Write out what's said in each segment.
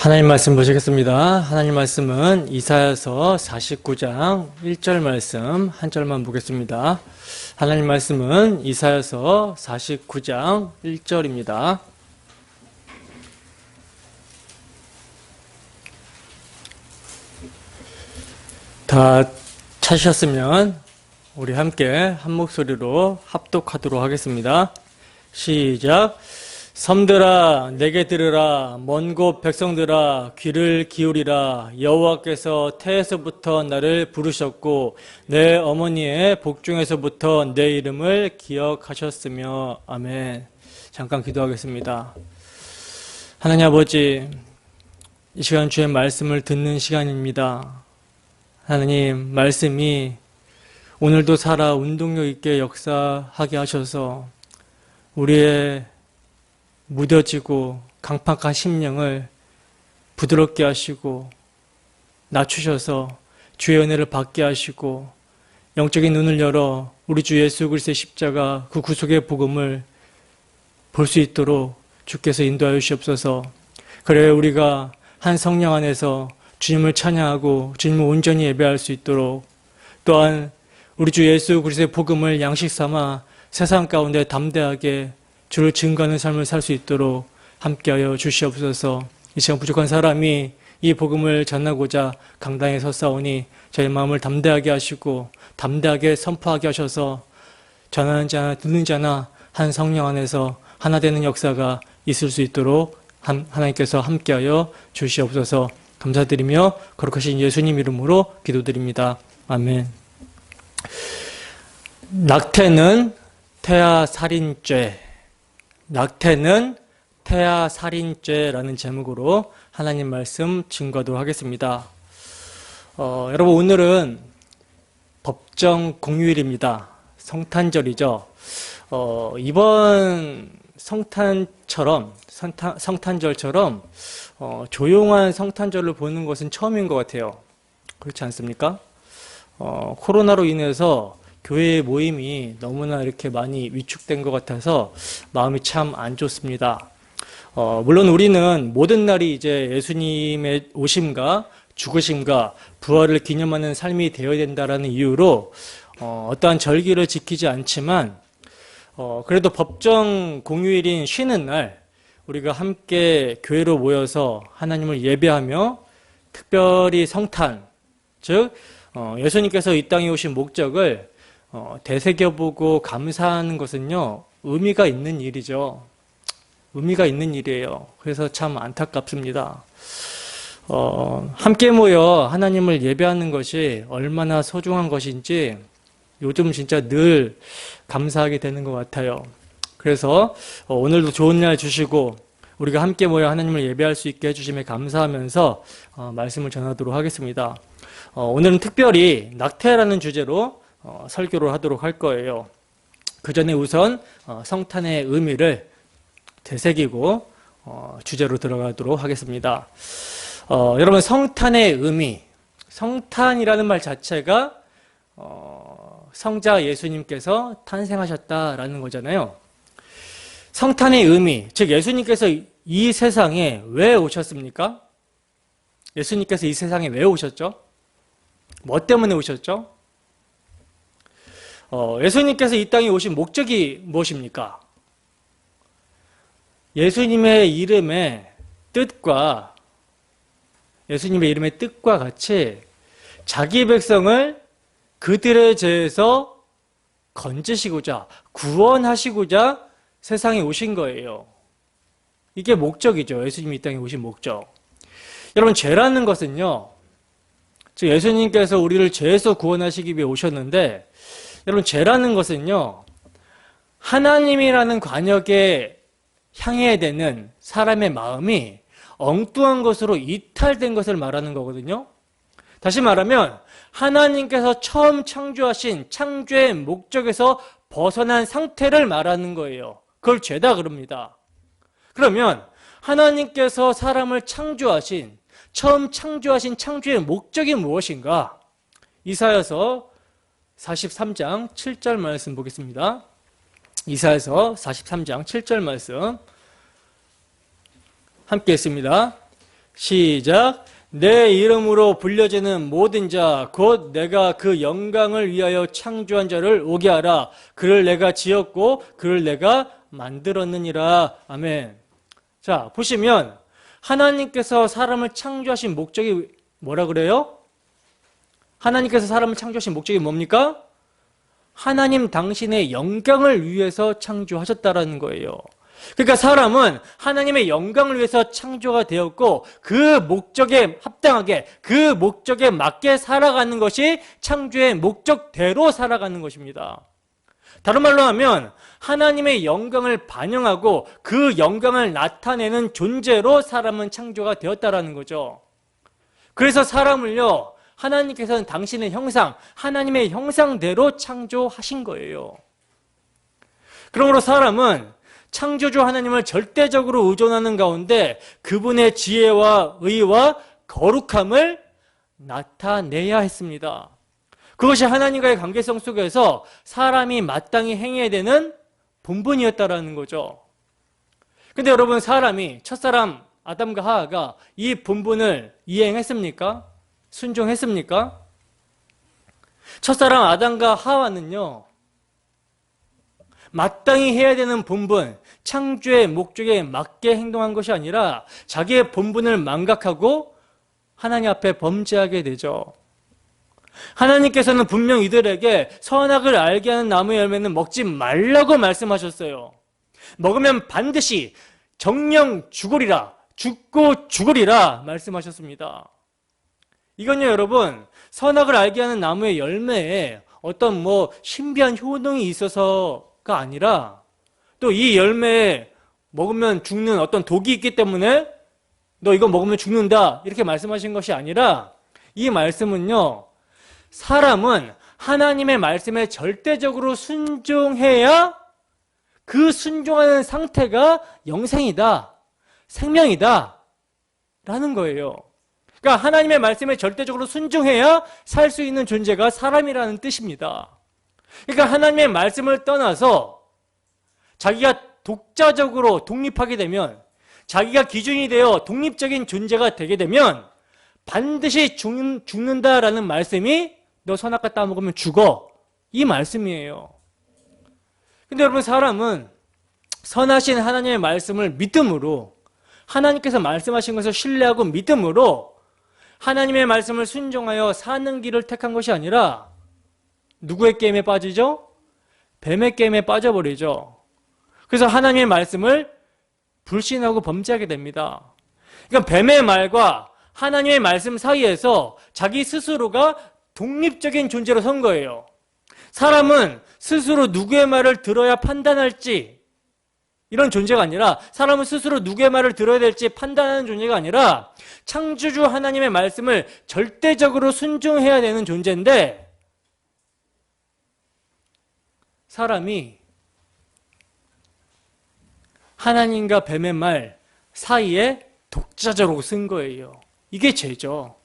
하나님 말씀 보시겠습니다. 하나님 말씀은 이사야서 49장 1절 말씀 한 절만 보겠습니다. 하나님 말씀은 이사야서 49장 1절입니다. 다 찾으셨으면 우리 함께 한 목소리로 합독하도록 하겠습니다. 시작. 섬들아 내게 들으라. 먼 곳 백성들아 귀를 기울이라. 여호와께서 태에서부터 나를 부르셨고 내 어머니의 복중에서부터 내 이름을 기억하셨으며. 아멘. 잠깐 기도하겠습니다. 하나님 아버지, 이 시간 주의 말씀을 듣는 시간입니다. 하나님, 말씀이 오늘도 살아 운동력 있게 역사하게 하셔서 우리의 무뎌지고 강팍한 심령을 부드럽게 하시고 낮추셔서 주의 은혜를 받게 하시고 영적인 눈을 열어 우리 주 예수 그리스도의 십자가 그 구속의 복음을 볼 수 있도록 주께서 인도하여 주시옵소서. 그래 우리가 한 성령 안에서 주님을 찬양하고 주님을 온전히 예배할 수 있도록, 또한 우리 주 예수 그리스도의 복음을 양식 삼아 세상 가운데 담대하게 주를 증거하는 삶을 살 수 있도록 함께하여 주시옵소서. 이 시간 부족한 사람이 이 복음을 전하고자 강당에 섰사오니 저희 마음을 담대하게 하시고 담대하게 선포하게 하셔서 전하는 자나 듣는 자나 한 성령 안에서 하나 되는 역사가 있을 수 있도록 하나님께서 함께하여 주시옵소서. 감사드리며 거룩하신 예수님 이름으로 기도드립니다. 아멘. 낙태는 태아살인죄, 낙태는 태아살인죄라는 제목으로 하나님 말씀 증거하도록 하겠습니다. 여러분, 오늘은 법정 공휴일입니다. 성탄절이죠. 이번 성탄절처럼 조용한 성탄절을 보는 것은 처음인 것 같아요. 그렇지 않습니까? 코로나로 인해서 교회 모임이 너무나 이렇게 많이 위축된 것 같아서 마음이 참 안 좋습니다. 물론 우리는 모든 날이 이제 예수님의 오심과 죽으심과 부활을 기념하는 삶이 되어야 된다는 이유로 어떠한 절기를 지키지 않지만, 그래도 법정 공휴일인 쉬는 날 우리가 함께 교회로 모여서 하나님을 예배하며 특별히 성탄, 즉 예수님께서 이 땅에 오신 목적을 되새겨보고 감사하는 것은요, 의미가 있는 일이죠. 의미가 있는 일이에요. 그래서 참 안타깝습니다. 함께 모여 하나님을 예배하는 것이 얼마나 소중한 것인지 요즘 진짜 늘 감사하게 되는 것 같아요. 그래서 오늘도 좋은 날 주시고 우리가 함께 모여 하나님을 예배할 수 있게 해주심에 감사하면서 말씀을 전하도록 하겠습니다. 오늘은 특별히 낙태라는 주제로 설교를 하도록 할 거예요. 그 전에 우선 성탄의 의미를 되새기고 주제로 들어가도록 하겠습니다. 여러분, 성탄의 의미, 성탄이라는 말 자체가 성자 예수님께서 탄생하셨다라는 거잖아요. 성탄의 의미, 즉 예수님께서 이 세상에 왜 오셨습니까? 예수님께서 이 세상에 왜 오셨죠? 뭐 때문에 오셨죠? 예수님께서 이 땅에 오신 목적이 무엇입니까? 예수님의 이름의 뜻과 같이 자기 백성을 그들의 죄에서 건지시고자, 구원하시고자 세상에 오신 거예요. 이게 목적이죠. 예수님이 이 땅에 오신 목적. 여러분, 죄라는 것은요, 즉 예수님께서 우리를 죄에서 구원하시기 위해 오셨는데, 여러분, 죄라는 것은요, 하나님이라는 관역에 향해야 되는 사람의 마음이 엉뚱한 것으로 이탈된 것을 말하는 거거든요. 다시 말하면 하나님께서 처음 창조하신 창조의 목적에서 벗어난 상태를 말하는 거예요. 그걸 죄다 그럽니다. 그러면 하나님께서 사람을 처음 창조하신 창조의 목적이 무엇인가? 이사야서 43장 7절 말씀 보겠습니다. 이사야서 43장 7절 말씀 함께 했습니다. 시작. 내 이름으로 불려지는 모든 자 곧 내가 그 영광을 위하여 창조한 자를 오게 하라. 그를 내가 지었고 그를 내가 만들었느니라. 아멘. 자, 보시면 하나님께서 사람을 창조하신 목적이 뭐라 그래요? 하나님께서 사람을 창조하신 목적이 뭡니까? 하나님 당신의 영광을 위해서 창조하셨다라는 거예요. 그러니까 사람은 하나님의 영광을 위해서 창조가 되었고 그 목적에 합당하게 그 목적에 맞게 살아가는 것이 창조의 목적대로 살아가는 것입니다. 다른 말로 하면 하나님의 영광을 반영하고 그 영광을 나타내는 존재로 사람은 창조가 되었다라는 거죠. 그래서 사람을요, 하나님께서는 당신의 형상, 하나님의 형상대로 창조하신 거예요. 그러므로 사람은 창조주 하나님을 절대적으로 의존하는 가운데 그분의 지혜와 의와 거룩함을 나타내야 했습니다. 그것이 하나님과의 관계성 속에서 사람이 마땅히 행해야 되는 본분이었다라는 거죠. 근데 여러분, 사람이 첫사람 아담과 하와가 이 본분을 이행했습니까? 순종했습니까? 첫사람 아담과 하와는요, 마땅히 해야 되는 본분, 창조의 목적에 맞게 행동한 것이 아니라 자기의 본분을 망각하고 하나님 앞에 범죄하게 되죠. 하나님께서는 분명 이들에게 선악을 알게 하는 나무의 열매는 먹지 말라고 말씀하셨어요. 먹으면 반드시 정령 죽으리라, 죽고 죽으리라 말씀하셨습니다. 이건요, 여러분, 선악을 알게 하는 나무의 열매에 어떤 신비한 효능이 있어서가 아니라 또 이 열매에 먹으면 죽는 어떤 독이 있기 때문에 너 이거 먹으면 죽는다 이렇게 말씀하신 것이 아니라 이 말씀은요, 사람은 하나님의 말씀에 절대적으로 순종해야 그 순종하는 상태가 영생이다, 생명이다 라는 거예요. 그러니까 하나님의 말씀에 절대적으로 순종해야 살 수 있는 존재가 사람이라는 뜻입니다. 그러니까 하나님의 말씀을 떠나서 자기가 독자적으로 독립하게 되면, 자기가 기준이 되어 독립적인 존재가 되게 되면 반드시 죽는다라는 말씀이 너 선악과 따먹으면 죽어, 이 말씀이에요. 근데 여러분, 사람은 선하신 하나님의 말씀을 믿음으로, 하나님께서 말씀하신 것을 신뢰하고 믿음으로 하나님의 말씀을 순종하여 사는 길을 택한 것이 아니라 누구의 게임에 빠지죠? 뱀의 게임에 빠져버리죠. 그래서 하나님의 말씀을 불신하고 범죄하게 됩니다. 그러니까 뱀의 말과 하나님의 말씀 사이에서 자기 스스로가 독립적인 존재로 선 거예요. 사람은 스스로 누구의 말을 들어야 판단할지 이런 존재가 아니라, 사람은 스스로 누구의 말을 들어야 될지 판단하는 존재가 아니라 창조주 하나님의 말씀을 절대적으로 순종해야 되는 존재인데, 사람이 하나님과 뱀의 말 사이에 독자적으로 쓴 거예요. 이게 죄죠.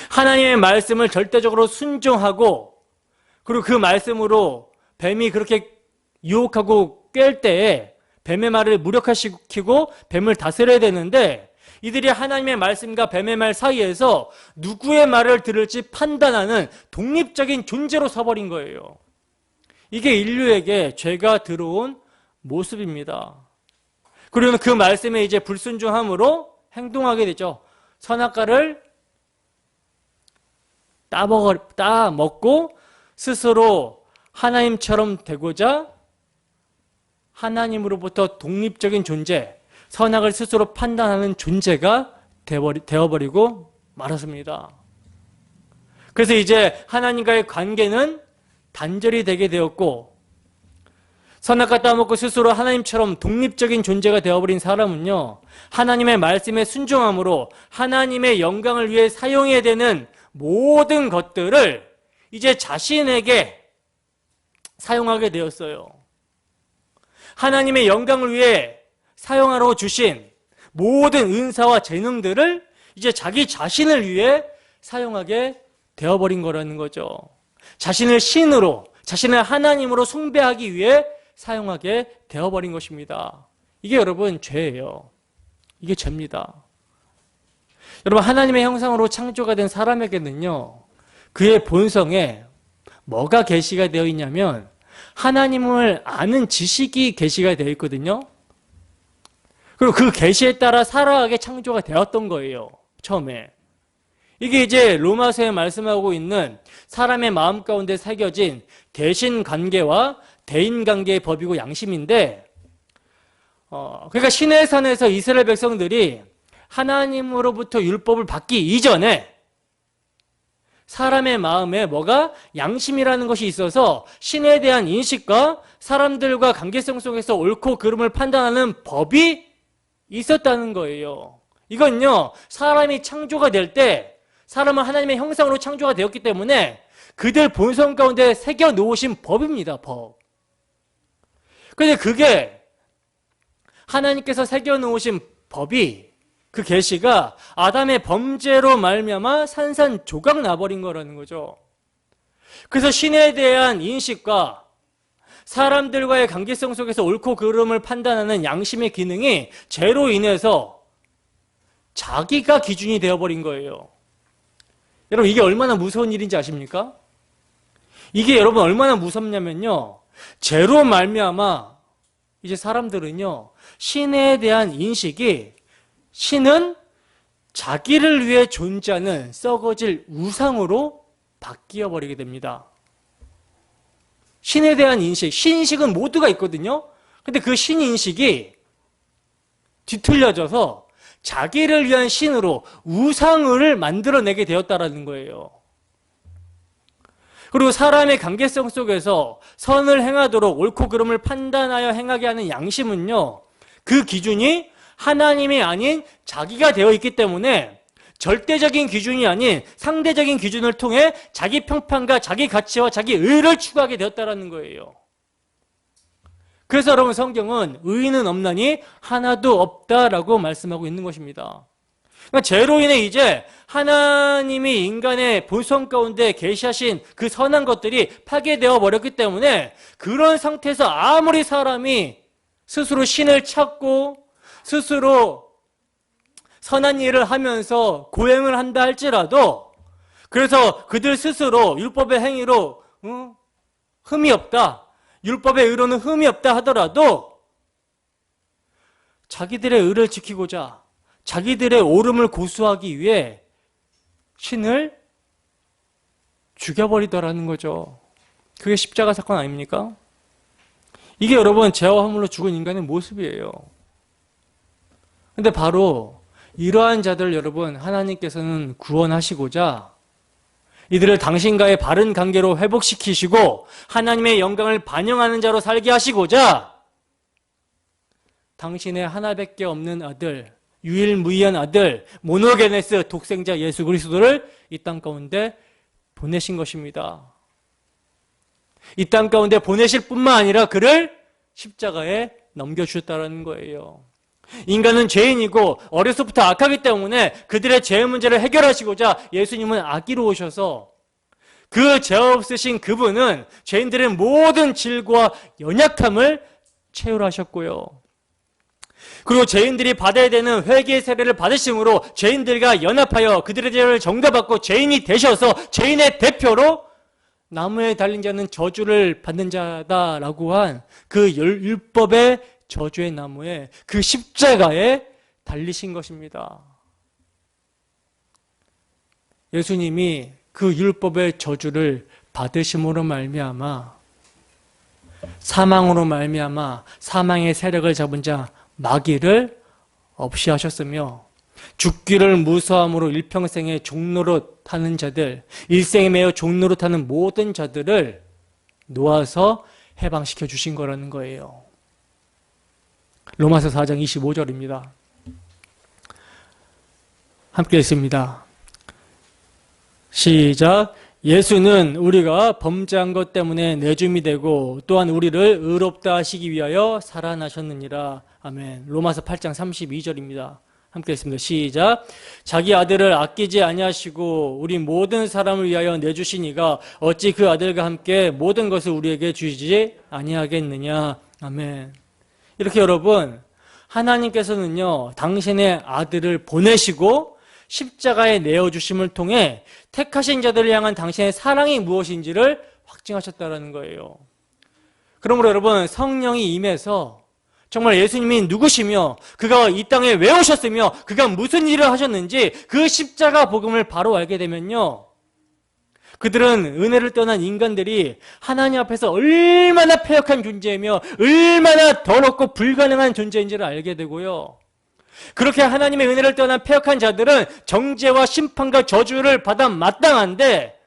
하나님의 말씀을 절대적으로 순종하고, 그리고 그 말씀으로 뱀이 그렇게 유혹하고 깰 때에 뱀의 말을 무력화시키고 뱀을 다스려야 되는데, 이들이 하나님의 말씀과 뱀의 말 사이에서 누구의 말을 들을지 판단하는 독립적인 존재로 서버린 거예요. 이게 인류에게 죄가 들어온 모습입니다. 그리고 그 말씀에 이제 불순종함으로 행동하게 되죠. 선악과를 따먹고 스스로 하나님처럼 되고자 하나님으로부터 독립적인 존재, 선악을 스스로 판단하는 존재가 되어버리고 말았습니다. 그래서 이제 하나님과의 관계는 단절이 되게 되었고, 선악과 따먹고 스스로 하나님처럼 독립적인 존재가 되어버린 사람은요, 하나님의 말씀에 순종함으로 하나님의 영광을 위해 사용해야 되는 모든 것들을 이제 자신에게 사용하게 되었어요. 하나님의 영광을 위해 사용하러 주신 모든 은사와 재능들을 이제 자기 자신을 위해 사용하게 되어버린 거라는 거죠. 자신을 신으로, 자신을 하나님으로 숭배하기 위해 사용하게 되어버린 것입니다. 이게 여러분 죄예요. 이게 죄입니다. 여러분, 하나님의 형상으로 창조가 된 사람에게는요, 그의 본성에 뭐가 계시가 되어 있냐면 하나님을 아는 지식이 계시가 되어 있거든요. 그리고 그 계시에 따라 살아가게 창조가 되었던 거예요. 처음에. 이게 이제 로마서에 말씀하고 있는 사람의 마음 가운데 새겨진 대신 관계와 대인 관계의 법이고 양심인데, 그러니까 시내산에서 이스라엘 백성들이 하나님으로부터 율법을 받기 이전에 사람의 마음에 뭐가 양심이라는 것이 있어서 신에 대한 인식과 사람들과 관계성 속에서 옳고 그름을 판단하는 법이 있었다는 거예요. 이건요, 사람이 창조가 될 때 사람은 하나님의 형상으로 창조가 되었기 때문에 그들 본성 가운데 새겨 놓으신 법입니다. 법. 그런데 그게 하나님께서 새겨 놓으신 법이, 그 계시가 아담의 범죄로 말미암아 산산조각 나버린 거라는 거죠. 그래서 신에 대한 인식과 사람들과의 관계성 속에서 옳고 그름을 판단하는 양심의 기능이 죄로 인해서 자기가 기준이 되어버린 거예요. 여러분, 이게 얼마나 무서운 일인지 아십니까? 이게 여러분 얼마나 무섭냐면요, 죄로 말미암아 이제 사람들은요, 신에 대한 인식이 신은 자기를 위해 존재하는 썩어질 우상으로 바뀌어 버리게 됩니다. 신에 대한 인식, 신인식은 모두가 있거든요. 근데 그 신인식이 뒤틀려져서 자기를 위한 신으로 우상을 만들어내게 되었다라는 거예요. 그리고 사람의 관계성 속에서 선을 행하도록 옳고 그름을 판단하여 행하게 하는 양심은요, 그 기준이 하나님이 아닌 자기가 되어 있기 때문에 절대적인 기준이 아닌 상대적인 기준을 통해 자기 평판과 자기 가치와 자기 의를 추구하게 되었다는 거예요. 그래서 여러분, 성경은 의인은 없나니 하나도 없다라고 말씀하고 있는 것입니다. 그러니까 죄로 인해 이제 하나님이 인간의 본성 가운데 계시하신 그 선한 것들이 파괴되어 버렸기 때문에 그런 상태에서 아무리 사람이 스스로 신을 찾고 스스로 선한 일을 하면서 고행을 한다 할지라도, 그래서 그들 스스로 율법의 행위로 흠이 없다, 율법의 의로는 흠이 없다 하더라도 자기들의 의를 지키고자 자기들의 옳음을 고수하기 위해 신을 죽여버리더라는 거죠. 그게 십자가 사건 아닙니까? 이게 여러분 죄와 허물로 죽은 인간의 모습이에요. 근데 바로 이러한 자들 여러분, 하나님께서는 구원하시고자 이들을 당신과의 바른 관계로 회복시키시고 하나님의 영광을 반영하는 자로 살게 하시고자 당신의 하나밖에 없는 아들, 유일무이한 아들, 모노게네스 독생자 예수 그리스도를 이 땅 가운데 보내신 것입니다. 이 땅 가운데 보내실 뿐만 아니라 그를 십자가에 넘겨주셨다는 거예요. 인간은 죄인이고 어려서부터 악하기 때문에 그들의 죄의 문제를 해결하시고자 예수님은 아기로 오셔서 그 죄 없으신 그분은 죄인들의 모든 질과 연약함을 채울하셨고요. 그리고 죄인들이 받아야 되는 회개의 세례를 받으심으로 죄인들과 연합하여 그들의 죄를 정답받고 죄인이 되셔서 죄인의 대표로 나무에 달린 자는 저주를 받는 자다라고 한 그 율법의 저주의 나무에, 그 십자가에 달리신 것입니다. 예수님이 그 율법의 저주를 받으심으로 말미암아 사망으로 말미암아 사망의 세력을 잡은 자 마귀를 없이 하셨으며 죽기를 무서함으로 일평생에 종노릇하는 자들, 일생에 매여 종노릇하는 모든 자들을 놓아서 해방시켜 주신 거라는 거예요. 로마서 4장 25절입니다. 함께 읽습니다. 시작. 예수는 우리가 범죄한 것 때문에 내줌이 되고 또한 우리를 의롭다 하시기 위하여 살아나셨느니라. 아멘. 로마서 8장 32절입니다. 함께 읽습니다. 시작. 자기 아들을 아끼지 아니하시고 우리 모든 사람을 위하여 내주시니가 어찌 그 아들과 함께 모든 것을 우리에게 주시지 아니하겠느냐. 아멘. 이렇게 여러분, 하나님께서는요 당신의 아들을 보내시고 십자가에 내어주심을 통해 택하신 자들을 향한 당신의 사랑이 무엇인지를 확증하셨다는 거예요. 그러므로 여러분, 성령이 임해서 정말 예수님이 누구시며 그가 이 땅에 왜 오셨으며 그가 무슨 일을 하셨는지 그 십자가 복음을 바로 알게 되면요, 그들은 은혜를 떠난 인간들이 하나님 앞에서 얼마나 패역한 존재이며 얼마나 더럽고 불가능한 존재인지를 알게 되고요, 그렇게 하나님의 은혜를 떠난 패역한 자들은 정죄와 심판과 저주를 받아 마땅한데,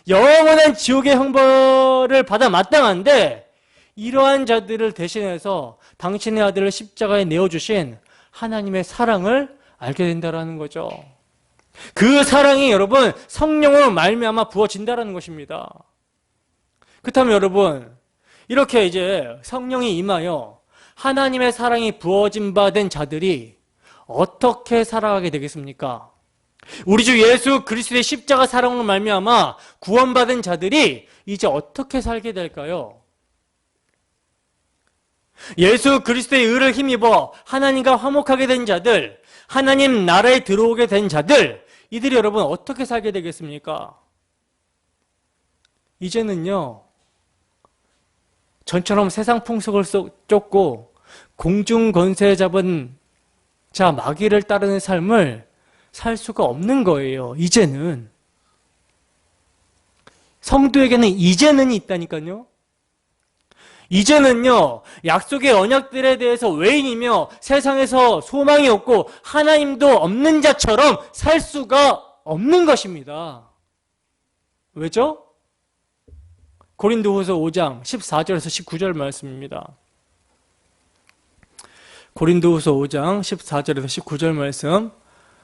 영원한 지옥의 형벌을 받아 마땅한데, 이러한 자들을 대신해서 당신의 아들을 십자가에 내어주신 하나님의 사랑을 알게 된다는 거죠. 그 사랑이 여러분 성령으로 말미암아 부어진다는 것입니다. 그렇다면 여러분, 이렇게 이제 성령이 임하여 하나님의 사랑이 부어진 바 된 자들이 어떻게 살아가게 되겠습니까? 우리 주 예수 그리스도의 십자가 사랑으로 말미암아 구원받은 자들이 이제 어떻게 살게 될까요? 예수 그리스도의 의를 힘입어 하나님과 화목하게 된 자들, 하나님 나라에 들어오게 된 자들, 이들이 여러분 어떻게 살게 되겠습니까? 이제는요, 전처럼 세상 풍속을 쫓고 공중 권세 잡은 자 마귀를 따르는 삶을 살 수가 없는 거예요. 이제는. 성도에게는 이제는 있다니까요. 이제는요, 약속의 언약들에 대해서 외인이며 세상에서 소망이 없고 하나님도 없는 자처럼 살 수가 없는 것입니다. 왜죠? 고린도후서 5장 14절에서 19절 말씀입니다. 고린도후서 5장 14절에서 19절 말씀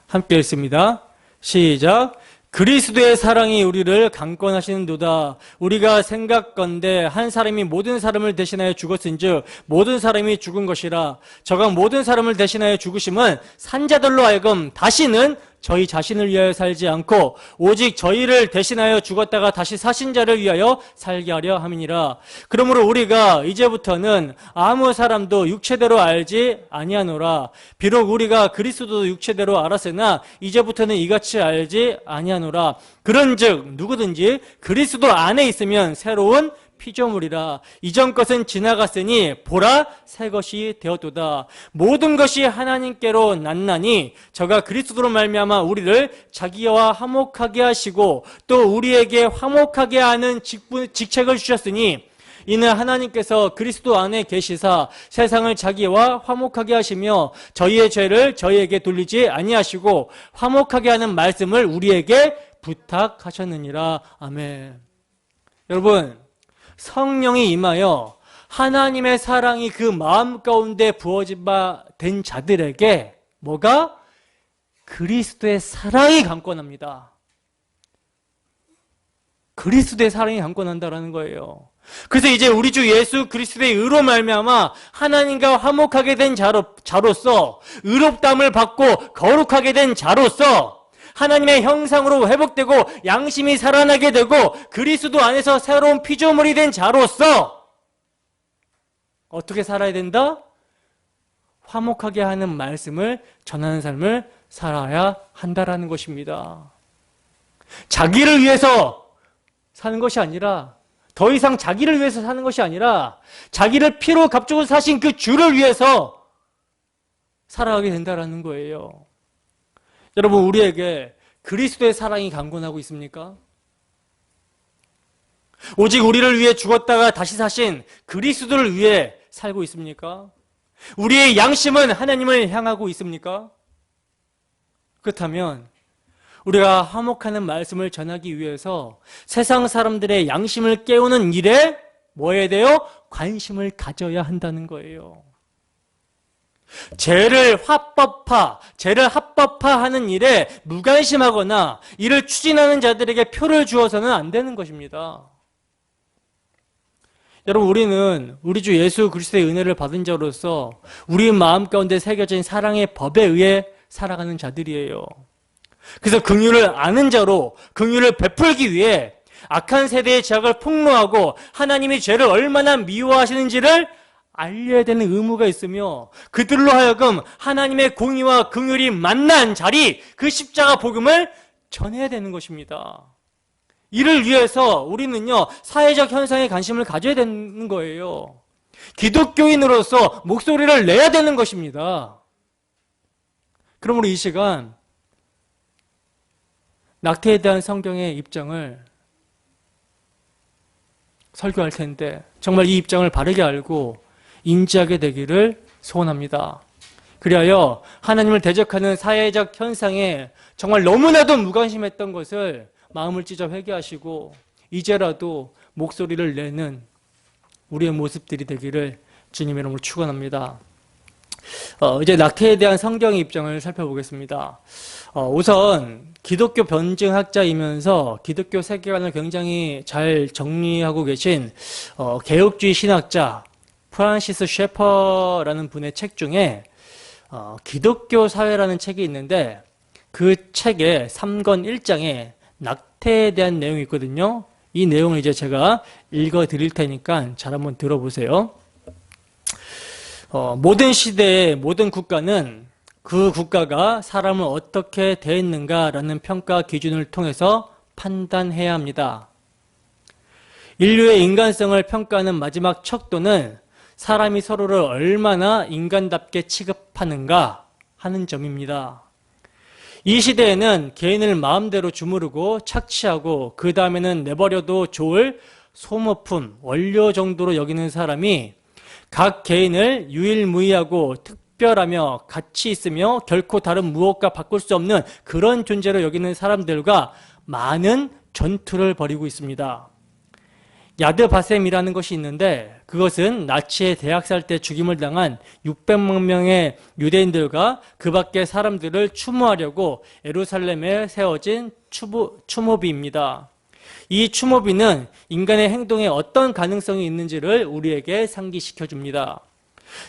함께 읽습니다. 시작. 그리스도의 사랑이 우리를 강권하시는도다. 우리가 생각건대 한 사람이 모든 사람을 대신하여 죽었은즉 모든 사람이 죽은 것이라. 저가 모든 사람을 대신하여 죽으심은 산자들로 하여금 다시는 저희 자신을 위하여 살지 않고 오직 저희를 대신하여 죽었다가 다시 사신 자를 위하여 살게 하려 함이니라. 그러므로 우리가 이제부터는 아무 사람도 육체대로 알지 아니하노라. 비록 우리가 그리스도도 육체대로 알았으나 이제부터는 이같이 알지 아니하노라. 그런즉 누구든지 그리스도 안에 있으면 새로운 피조물이라. 이전 것은 지나갔으니 보라 새 것이 되었도다. 모든 것이 하나님께로 났나니 저가 그리스도로 말미암아 우리를 자기와 화목하게 하시고 또 우리에게 화목하게 하는 직책을 주셨으니 이는 하나님께서 그리스도 안에 계시사 세상을 자기와 화목하게 하시며 저희의 죄를 저희에게 돌리지 아니하시고 화목하게 하는 말씀을 우리에게 부탁하셨느니라. 아멘. 여러분, 성령이 임하여 하나님의 사랑이 그 마음 가운데 부어진 바 된 자들에게 뭐가? 그리스도의 사랑이 강권합니다. 그리스도의 사랑이 강권한다라는 거예요. 그래서 이제 우리 주 예수 그리스도의 의로 말미암아 하나님과 화목하게 된 자로서 의롭다함을 받고 거룩하게 된 자로서 하나님의 형상으로 회복되고 양심이 살아나게 되고 그리스도 안에서 새로운 피조물이 된 자로서 어떻게 살아야 된다? 화목하게 하는 말씀을 전하는 삶을 살아야 한다라는 것입니다. 자기를 위해서 사는 것이 아니라, 더 이상 자기를 위해서 사는 것이 아니라 자기를 피로 값주고 사신 그 주를 위해서 살아가게 된다라는 거예요. 여러분, 우리에게 그리스도의 사랑이 강권하고 있습니까? 오직 우리를 위해 죽었다가 다시 사신 그리스도를 위해 살고 있습니까? 우리의 양심은 하나님을 향하고 있습니까? 그렇다면 우리가 화목하는 말씀을 전하기 위해서 세상 사람들의 양심을 깨우는 일에 뭐 해야 돼요? 관심을 가져야 한다는 거예요. 죄를 합법화하는 일에 무관심하거나 이를 추진하는 자들에게 표를 주어서는 안 되는 것입니다. 여러분, 우리는 우리 주 예수 그리스도의 은혜를 받은 자로서 우리 마음 가운데 새겨진 사랑의 법에 의해 살아가는 자들이에요. 그래서 긍휼을 아는 자로 긍휼을 베풀기 위해 악한 세대의 죄악을 폭로하고 하나님이 죄를 얼마나 미워하시는지를 알려야 되는 의무가 있으며 그들로 하여금 하나님의 공의와 긍휼이 만난 자리, 그 십자가 복음을 전해야 되는 것입니다. 이를 위해서 우리는요, 사회적 현상에 관심을 가져야 되는 거예요. 기독교인으로서 목소리를 내야 되는 것입니다. 그러므로 이 시간 낙태에 대한 성경의 입장을 설교할 텐데 정말 이 입장을 바르게 알고 인지하게 되기를 소원합니다. 그리하여 하나님을 대적하는 사회적 현상에 정말 너무나도 무관심했던 것을 마음을 찢어 회개하시고 이제라도 목소리를 내는 우리의 모습들이 되기를 주님의 이름으로 축원합니다. 이제 낙태에 대한 성경의 입장을 살펴보겠습니다. 우선 기독교 변증학자이면서 기독교 세계관을 굉장히 잘 정리하고 계신 개혁주의 신학자 프란시스 셰퍼라는 분의 책 중에 기독교 사회라는 책이 있는데 그 책의 3권 1장에 낙태에 대한 내용이 있거든요. 이 내용을 이제 제가 읽어 드릴 테니까 잘 한번 들어보세요. 모든 시대의 모든 국가는 그 국가가 사람을 어떻게 대했는가라는 평가 기준을 통해서 판단해야 합니다. 인류의 인간성을 평가하는 마지막 척도는 사람이 서로를 얼마나 인간답게 취급하는가 하는 점입니다. 이 시대에는 개인을 마음대로 주무르고 착취하고 그 다음에는 내버려도 좋을 소모품, 원료 정도로 여기는 사람이 각 개인을 유일무이하고 특별하며 가치 있으며 결코 다른 무엇과 바꿀 수 없는 그런 존재로 여기는 사람들과 많은 전투를 벌이고 있습니다. 야드 바셈이라는 것이 있는데 그것은 나치의 대학살 때 죽임을 당한 600만 명의 유대인들과 그 밖의 사람들을 추모하려고 예루살렘에 세워진 추모비입니다. 이 추모비는 인간의 행동에 어떤 가능성이 있는지를 우리에게 상기시켜 줍니다.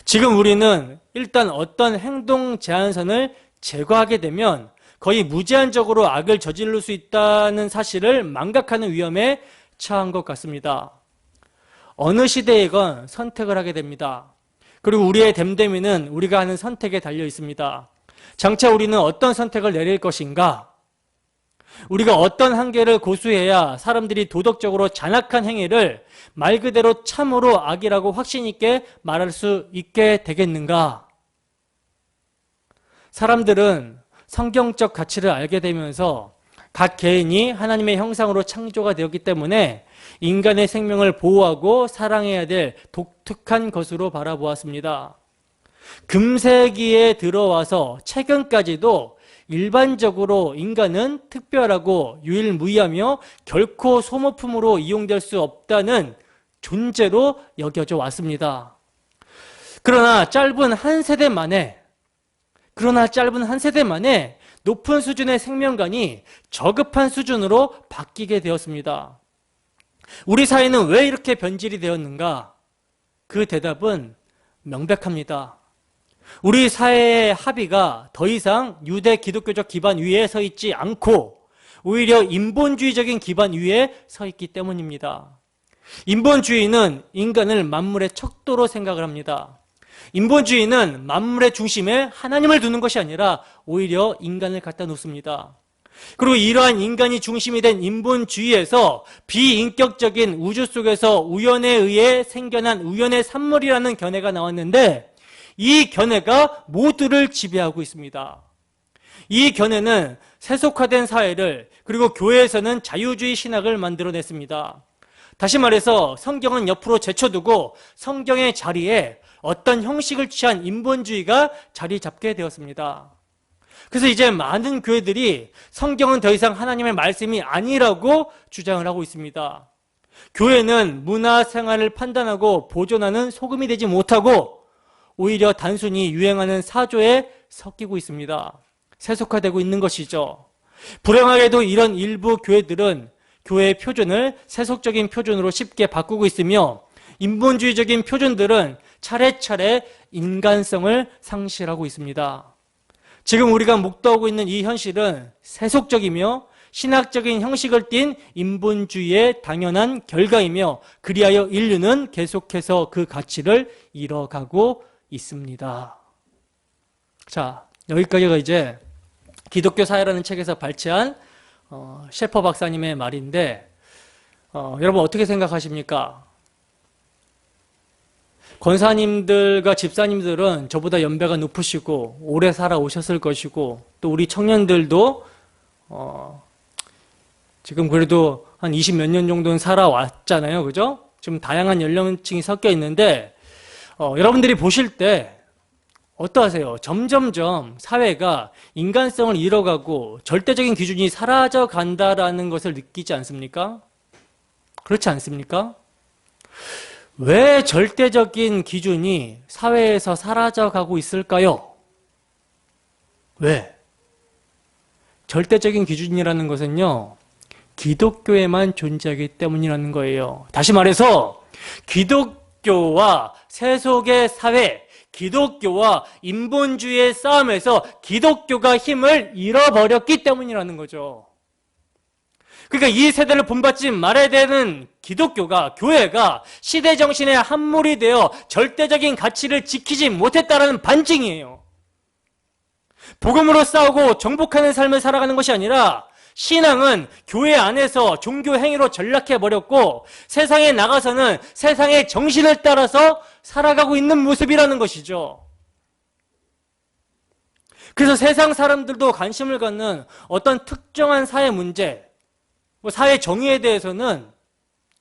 지금 우리는 일단 어떤 행동 제한선을 제거하게 되면 거의 무제한적으로 악을 저지를 수 있다는 사실을 망각하는 위험에 처한 것 같습니다. 어느 시대이건 선택을 하게 됩니다. 그리고 우리의 됨됨이는 우리가 하는 선택에 달려 있습니다. 장차 우리는 어떤 선택을 내릴 것인가? 우리가 어떤 한계를 고수해야 사람들이 도덕적으로 잔악한 행위를 말 그대로 참으로 악이라고 확신 있게 말할 수 있게 되겠는가? 사람들은 성경적 가치를 알게 되면서 각 개인이 하나님의 형상으로 창조가 되었기 때문에 인간의 생명을 보호하고 사랑해야 될 독특한 것으로 바라보았습니다. 금세기에 들어와서 최근까지도 일반적으로 인간은 특별하고 유일무이하며 결코 소모품으로 이용될 수 없다는 존재로 여겨져 왔습니다. 그러나 짧은 한 세대 만에 높은 수준의 생명관이 저급한 수준으로 바뀌게 되었습니다. 우리 사회는 왜 이렇게 변질이 되었는가? 그 대답은 명백합니다. 우리 사회의 합의가 더 이상 유대 기독교적 기반 위에 서 있지 않고 오히려 인본주의적인 기반 위에 서 있기 때문입니다. 인본주의는 인간을 만물의 척도로 생각을 합니다. 인본주의는 만물의 중심에 하나님을 두는 것이 아니라 오히려 인간을 갖다 놓습니다. 그리고 이러한 인간이 중심이 된 인본주의에서 비인격적인 우주 속에서 우연에 의해 생겨난 우연의 산물이라는 견해가 나왔는데 이 견해가 모두를 지배하고 있습니다. 이 견해는 세속화된 사회를 그리고 교회에서는 자유주의 신학을 만들어냈습니다. 다시 말해서 성경은 옆으로 제쳐두고 성경의 자리에 어떤 형식을 취한 인본주의가 자리 잡게 되었습니다. 그래서 이제 많은 교회들이 성경은 더 이상 하나님의 말씀이 아니라고 주장을 하고 있습니다. 교회는 문화 생활을 판단하고 보존하는 소금이 되지 못하고 오히려 단순히 유행하는 사조에 섞이고 있습니다. 세속화되고 있는 것이죠. 불행하게도 이런 일부 교회들은 교회의 표준을 세속적인 표준으로 쉽게 바꾸고 있으며 인본주의적인 표준들은 차례차례 인간성을 상실하고 있습니다. 지금 우리가 묵도하고 있는 이 현실은 세속적이며 신학적인 형식을 띤 인본주의의 당연한 결과이며 그리하여 인류는 계속해서 그 가치를 잃어가고 있습니다. 자, 여기까지가 이제 기독교 사회라는 책에서 발췌한 셰퍼 박사님의 말인데 여러분 어떻게 생각하십니까? 권사님들과 집사님들은 저보다 연배가 높으시고 오래 살아오셨을 것이고 또 우리 청년들도 지금 그래도 한 20 몇 년 정도는 살아왔잖아요. 그죠? 지금 다양한 연령층이 섞여 있는데 여러분들이 보실 때 어떠하세요? 점점점 사회가 인간성을 잃어가고 절대적인 기준이 사라져 간다라는 것을 느끼지 않습니까? 그렇지 않습니까? 왜 절대적인 기준이 사회에서 사라져가고 있을까요? 왜? 절대적인 기준이라는 것은요, 기독교에만 존재하기 때문이라는 거예요. 다시 말해서 기독교와 세속의 사회, 기독교와 인본주의의 싸움에서 기독교가 힘을 잃어버렸기 때문이라는 거죠. 그러니까 이 세대를 본받지 말아야 되는 기독교가, 교회가 시대 정신의 함몰이 되어 절대적인 가치를 지키지 못했다는 반증이에요. 복음으로 싸우고 정복하는 삶을 살아가는 것이 아니라 신앙은 교회 안에서 종교 행위로 전락해버렸고 세상에 나가서는 세상의 정신을 따라서 살아가고 있는 모습이라는 것이죠. 그래서 세상 사람들도 관심을 갖는 어떤 특정한 사회 문제, 사회 정의에 대해서는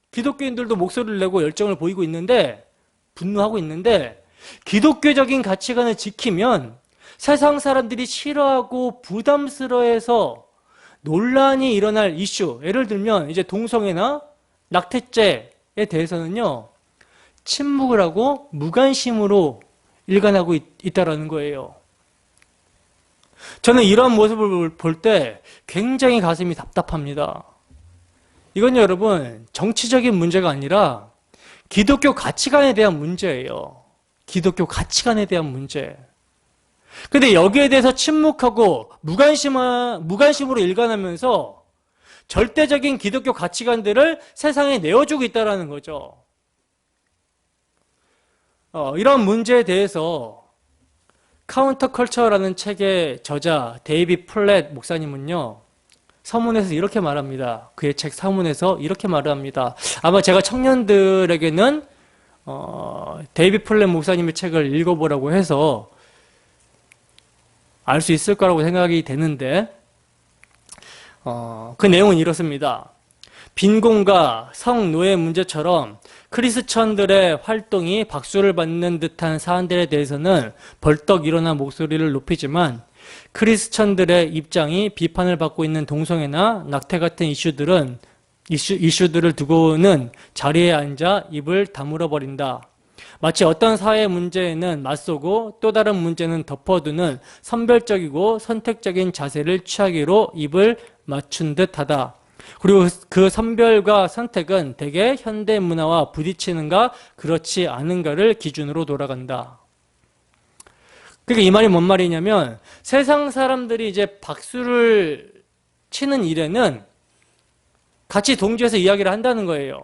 기독교인들도 목소리를 내고 열정을 보이고 있는데, 분노하고 있는데, 기독교적인 가치관을 지키면 세상 사람들이 싫어하고 부담스러워해서 논란이 일어날 이슈, 예를 들면 이제 동성애나 낙태죄에 대해서는요, 침묵을 하고 무관심으로 일관하고 있다라는 거예요. 저는 이런 모습을 볼 때 굉장히 가슴이 답답합니다. 이건 여러분 정치적인 문제가 아니라 기독교 가치관에 대한 문제예요. 기독교 가치관에 대한 문제. 근데 여기에 대해서 침묵하고 무관심으로 일관하면서 절대적인 기독교 가치관들을 세상에 내어주고 있다는 거죠. 이런 문제에 대해서 카운터 컬처라는 책의 저자 데이비 플랫 목사님은요, 서문에서 이렇게 말합니다. 그의 책 서문에서 이렇게 말합니다. 아마 제가 청년들에게는 데이비 플랫 목사님의 책을 읽어보라고 해서 알 수 있을 거라고 생각이 되는데 그 내용은 이렇습니다. 빈곤과 성노예 문제처럼 크리스천들의 활동이 박수를 받는 듯한 사안들에 대해서는 벌떡 일어나 목소리를 높이지만 크리스천들의 입장이 비판을 받고 있는 동성애나 낙태 같은 이슈들을 두고는 자리에 앉아 입을 다물어 버린다. 마치 어떤 사회 문제에는 맞서고 또 다른 문제는 덮어두는 선별적이고 선택적인 자세를 취하기로 입을 맞춘 듯하다. 그리고 그 선별과 선택은 대개 현대 문화와 부딪히는가 그렇지 않은가를 기준으로 돌아간다. 그러니까 이 말이 뭔 말이냐면 세상 사람들이 이제 박수를 치는 일에는 같이 동조해서 이야기를 한다는 거예요.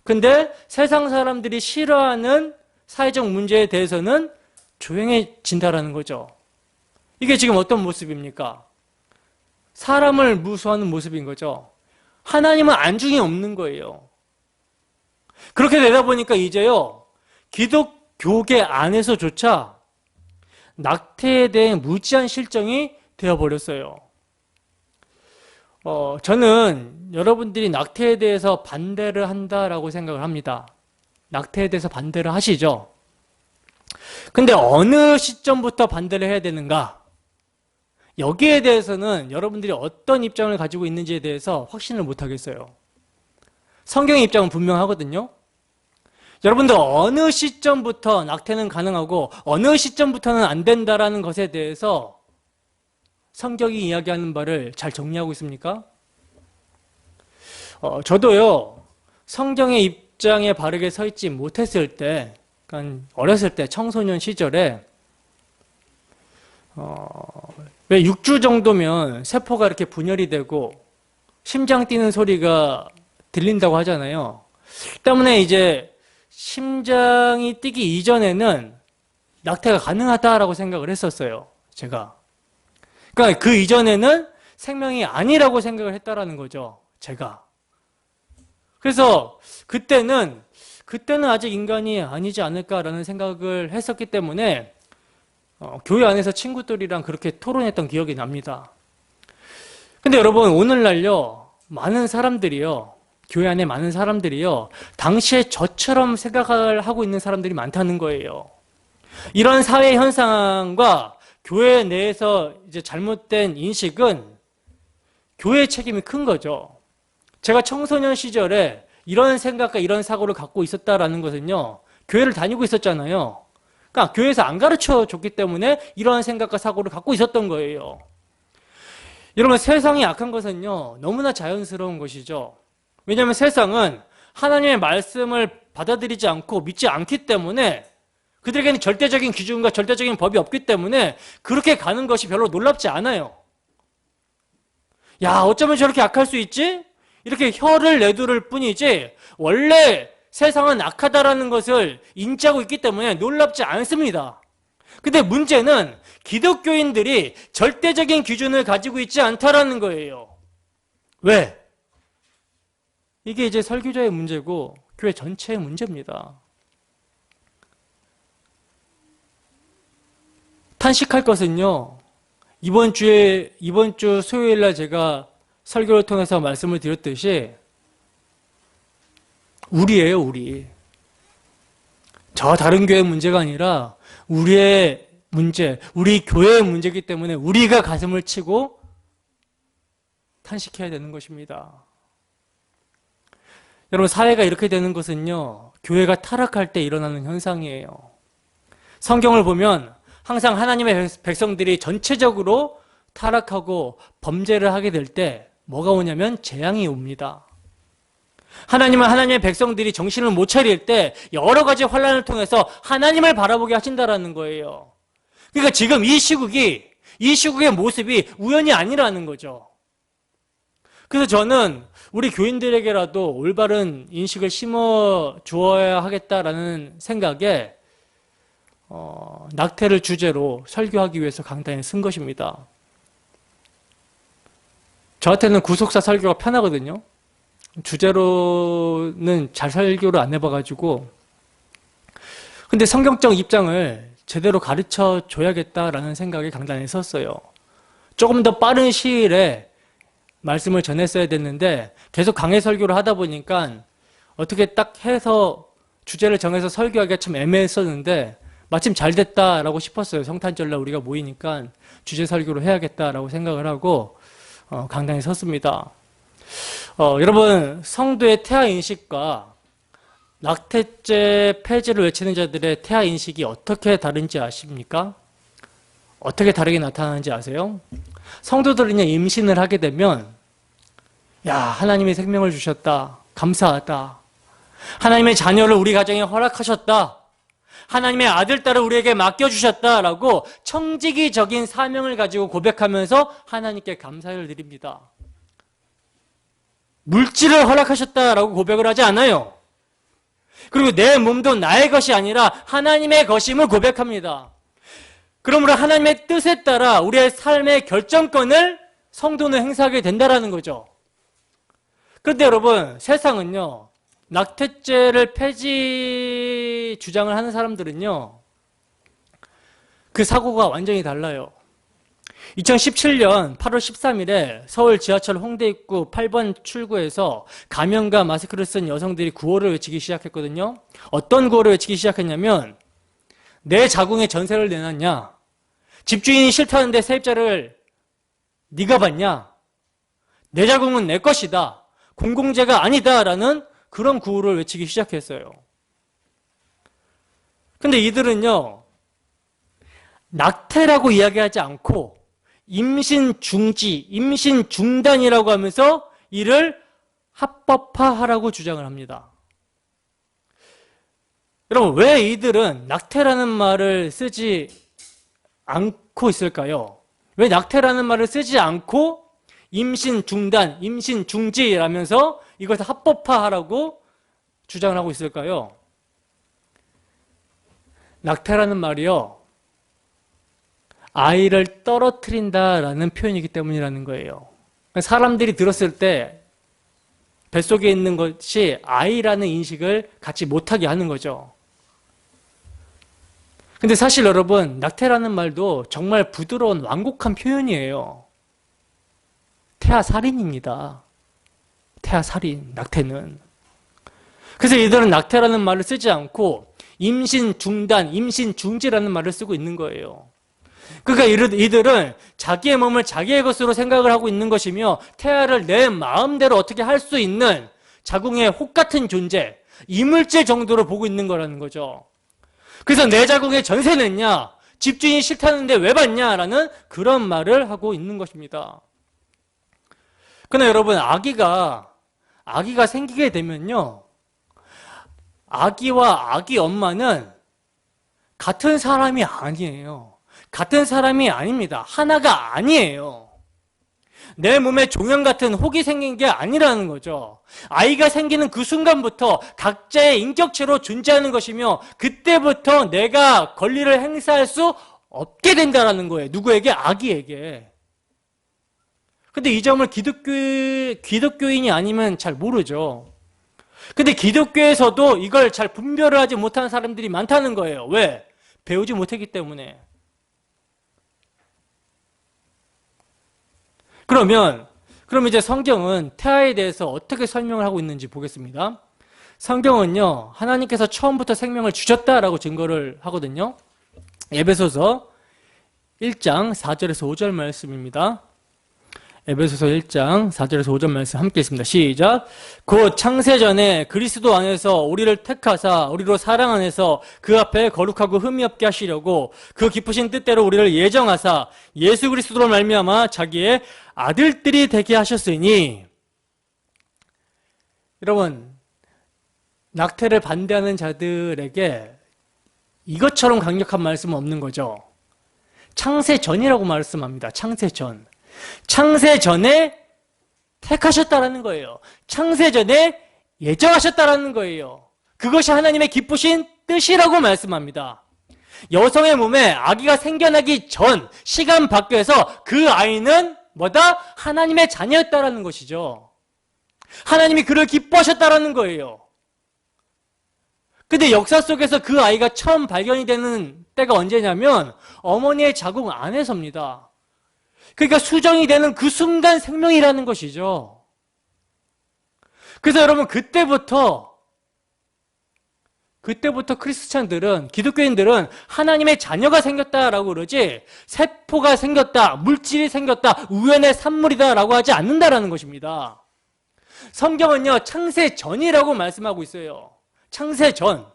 근데 세상 사람들이 싫어하는 사회적 문제에 대해서는 조용해진다라는 거죠. 이게 지금 어떤 모습입니까? 사람을 무수하는 모습인 거죠. 하나님은 안중에 없는 거예요. 그렇게 되다 보니까 이제요, 기독교계 안에서조차 낙태에 대해 무지한 실정이 되어버렸어요. 저는 여러분들이 낙태에 대해서 반대를 한다라고 생각을 합니다. 낙태에 대해서 반대를 하시죠. 근데 어느 시점부터 반대를 해야 되는가? 여기에 대해서는 여러분들이 어떤 입장을 가지고 있는지에 대해서 확신을 못 하겠어요. 성경의 입장은 분명하거든요. 여러분들 어느 시점부터 낙태는 가능하고 어느 시점부터는 안 된다라는 것에 대해서 성경이 이야기하는 바를 잘 정리하고 있습니까? 저도요, 성경의 입장에 바르게 서 있지 못했을 때, 그러니까 어렸을 때 청소년 시절에 왜 6주 정도면 세포가 이렇게 분열이 되고 심장 뛰는 소리가 들린다고 하잖아요. 때문에 이제 심장이 뛰기 이전에는 낙태가 가능하다라고 생각을 했었어요. 제가. 그러니까 그 이전에는 생명이 아니라고 생각을 했다라는 거죠. 제가. 그래서 그때는 아직 인간이 아니지 않을까라는 생각을 했었기 때문에 교회 안에서 친구들이랑 그렇게 토론했던 기억이 납니다. 근데 여러분, 오늘날요, 많은 사람들이요, 교회 안에 많은 사람들이요, 당시에 저처럼 생각을 하고 있는 사람들이 많다는 거예요. 이런 사회 현상과 교회 내에서 이제 잘못된 인식은 교회의 책임이 큰 거죠. 제가 청소년 시절에 이런 생각과 이런 사고를 갖고 있었다라는 것은요, 교회를 다니고 있었잖아요. 그러니까 교회에서 안 가르쳐 줬기 때문에 이러한 생각과 사고를 갖고 있었던 거예요. 여러분, 세상이 악한 것은요, 너무나 자연스러운 것이죠. 왜냐하면 세상은 하나님의 말씀을 받아들이지 않고 믿지 않기 때문에 그들에게는 절대적인 기준과 절대적인 법이 없기 때문에 그렇게 가는 것이 별로 놀랍지 않아요. 야, 어쩌면 저렇게 악할 수 있지? 이렇게 혀를 내두를 뿐이지 원래 세상은 악하다라는 것을 인지하고 있기 때문에 놀랍지 않습니다. 근데 문제는 기독교인들이 절대적인 기준을 가지고 있지 않다라는 거예요. 왜? 이게 이제 설교자의 문제고 교회 전체의 문제입니다. 탄식할 것은요, 이번 주 수요일 날 제가 설교를 통해서 말씀을 드렸듯이 우리예요, 우리. 저 다른 교회의 문제가 아니라 우리의 문제, 우리 교회의 문제이기 때문에 우리가 가슴을 치고 탄식해야 되는 것입니다. 여러분, 사회가 이렇게 되는 것은요, 교회가 타락할 때 일어나는 현상이에요. 성경을 보면 항상 하나님의 백성들이 전체적으로 타락하고 범죄를 하게 될 때 뭐가 오냐면 재앙이 옵니다. 하나님은 하나님의 백성들이 정신을 못 차릴 때 여러 가지 환난을 통해서 하나님을 바라보게 하신다라는 거예요. 그러니까 지금 이 시국의 모습이 우연이 아니라는 거죠. 그래서 저는 우리 교인들에게라도 올바른 인식을 심어 주어야 하겠다라는 생각에 낙태를 주제로 설교하기 위해서 강단에 쓴 것입니다. 저한테는 구속사 설교가 편하거든요. 주제로는 잘 설교를 안 해봐가지고. 근데 성경적 입장을 제대로 가르쳐 줘야겠다라는 생각에 강단에 섰어요. 조금 더 빠른 시일에 말씀을 전했어야 됐는데 계속 강해 설교를 하다 보니까 어떻게 딱 해서 주제를 정해서 설교하기가 참 애매했었는데 마침 잘 됐다라고 싶었어요. 성탄절날 우리가 모이니까 주제 설교를 해야겠다라고 생각을 하고 강단에 섰습니다. 여러분, 성도의 태아 인식과 낙태죄 폐지를 외치는 자들의 태아 인식이 어떻게 다른지 아십니까? 어떻게 다르게 나타나는지 아세요? 성도들이 임신을 하게 되면 야, 하나님이 생명을 주셨다. 감사하다. 하나님의 자녀를 우리 가정에 허락하셨다. 하나님의 아들, 딸을 우리에게 맡겨주셨다라고 청지기적인 사명을 가지고 고백하면서 하나님께 감사를 드립니다. 물질을 허락하셨다라고 고백을 하지 않아요. 그리고 내 몸도 나의 것이 아니라 하나님의 것임을 고백합니다. 그러므로 하나님의 뜻에 따라 우리의 삶의 결정권을 성도는 행사하게 된다는 거죠. 그런데 여러분, 세상은요, 낙태죄를 폐지 주장을 하는 사람들은요, 그 사고가 완전히 달라요. 2017년 8월 13일에 서울 지하철 홍대 입구 8번 출구에서 가면과 마스크를 쓴 여성들이 구호를 외치기 시작했거든요. 어떤 구호를 외치기 시작했냐면 내 자궁에 전세를 내놨냐? 집주인이 싫다는데 세입자를 네가 받냐? 내 자궁은 내 것이다. 공공재가 아니다라는 그런 구호를 외치기 시작했어요. 근데 이들은요, 낙태라고 이야기하지 않고 임신 중지, 임신 중단이라고 하면서 이를 합법화하라고 주장을 합니다. 여러분, 왜 이들은 낙태라는 말을 쓰지 않고 있을까요? 왜 낙태라는 말을 쓰지 않고 임신 중단, 임신 중지라면서 이것을 합법화하라고 주장을 하고 있을까요? 낙태라는 말이요, 아이를 떨어뜨린다라는 표현이기 때문이라는 거예요. 사람들이 들었을 때 뱃속에 있는 것이 아이라는 인식을 갖지 못하게 하는 거죠. 근데 사실 여러분, 낙태라는 말도 정말 부드러운 완곡한 표현이에요. 태아살인입니다. 태아살인, 낙태는. 그래서 이들은 낙태라는 말을 쓰지 않고 임신 중단, 임신 중지라는 말을 쓰고 있는 거예요. 그러니까 이들은 자기의 몸을 자기의 것으로 생각을 하고 있는 것이며 태아를 내 마음대로 어떻게 할 수 있는 자궁의 혹 같은 존재, 이물질 정도로 보고 있는 거라는 거죠. 그래서 내 자궁에 전세 냈냐? 집주인이 싫다는데 왜 받냐라는 그런 말을 하고 있는 것입니다. 그러나 여러분, 아기가 생기게 되면요, 아기와 아기 엄마는 같은 사람이 아니에요. 같은 사람이 아닙니다. 하나가 아니에요. 내 몸에 종양 같은 혹이 생긴 게 아니라는 거죠. 아이가 생기는 그 순간부터 각자의 인격체로 존재하는 것이며 그때부터 내가 권리를 행사할 수 없게 된다는 거예요. 누구에게? 아기에게. 근데 이 점을 기독교인이 아니면 잘 모르죠. 근데 기독교에서도 이걸 잘 분별을 하지 못하는 사람들이 많다는 거예요. 왜? 배우지 못했기 때문에. 그럼 이제 성경은 태아에 대해서 어떻게 설명을 하고 있는지 보겠습니다. 성경은요, 하나님께서 처음부터 생명을 주셨다라고 증거를 하거든요. 에베소서 1장 4절에서 5절 말씀입니다. 에베소서 1장 4절에서 5절 말씀 함께 읽습니다. 시작. 곧 창세전에 그리스도 안에서 우리를 택하사 우리로 사랑 안에서 그 앞에 거룩하고 흠이 없게 하시려고 그 기쁘신 뜻대로 우리를 예정하사 예수 그리스도로 말미암아 자기의 아들들이 되게 하셨으니. 여러분, 낙태를 반대하는 자들에게 이것처럼 강력한 말씀은 없는 거죠. 창세전이라고 말씀합니다. 창세전. 창세전에 택하셨다라는 거예요. 창세전에 예정하셨다라는 거예요. 그것이 하나님의 기쁘신 뜻이라고 말씀합니다. 여성의 몸에 아기가 생겨나기 전 시간 밖에서 그 아이는 뭐다? 하나님의 자녀였다라는 것이죠. 하나님이 그를 기뻐하셨다라는 거예요. 근데 역사 속에서 그 아이가 처음 발견이 되는 때가 언제냐면 어머니의 자궁 안에서입니다. 그러니까 수정이 되는 그 순간 생명이라는 것이죠. 그래서 여러분, 그때부터 크리스찬들은, 기독교인들은 하나님의 자녀가 생겼다라고 그러지 세포가 생겼다, 물질이 생겼다, 우연의 산물이다라고 하지 않는다라는 것입니다. 성경은요, 창세전이라고 말씀하고 있어요. 창세전.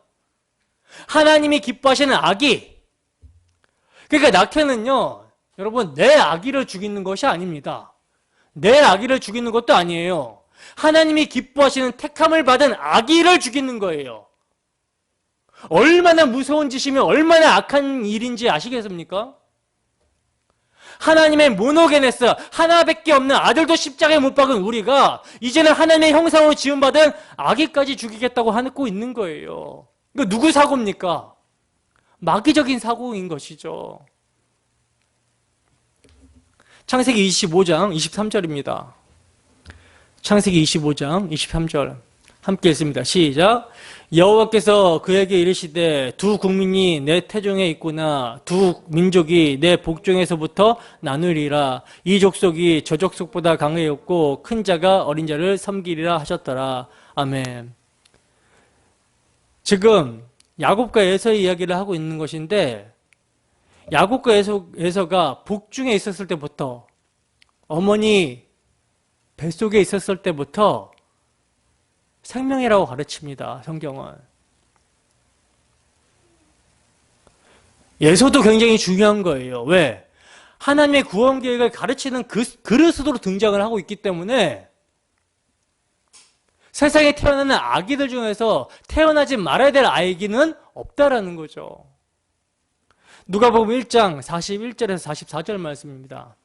하나님이 기뻐하시는 아기. 그러니까 낙태는요, 여러분, 내 아기를 죽이는 것이 아닙니다. 내 아기를 죽이는 것도 아니에요. 하나님이 기뻐하시는 택함을 받은 아기를 죽이는 거예요. 얼마나 무서운 짓이며 얼마나 악한 일인지 아시겠습니까? 하나님의 모노게네스, 하나밖에 없는 아들도 십자가에 못 박은 우리가 이제는 하나님의 형상으로 지음받은 아기까지 죽이겠다고 하고 있는 거예요. 이거 누구 사고입니까? 마귀적인 사고인 것이죠. 창세기 25장 23절입니다. 창세기 25장 23절 함께 읽습니다. 시작. 여호와께서 그에게 이르시되 두 국민이 내 태중에 있구나. 두 민족이 내 복중에서부터 나누리라. 이 족속이 저 족속보다 강하였고 큰 자가 어린 자를 섬기리라 하셨더라. 아멘. 지금 야곱과 에서의 이야기를 하고 있는 것인데 야곱과 에서가 복중에 있었을 때부터 어머니 뱃속에 있었을 때부터 생명이라고 가르칩니다. 성경은. 에서도 굉장히 중요한 거예요. 왜? 하나님의 구원 계획을 가르치는 그릇으로 등장을 하고 있기 때문에 세상에 태어나는 아기들 중에서 태어나지 말아야 될 아기는 없다라는 거죠. 누가복음 1장 41절에서 44절 말씀입니다.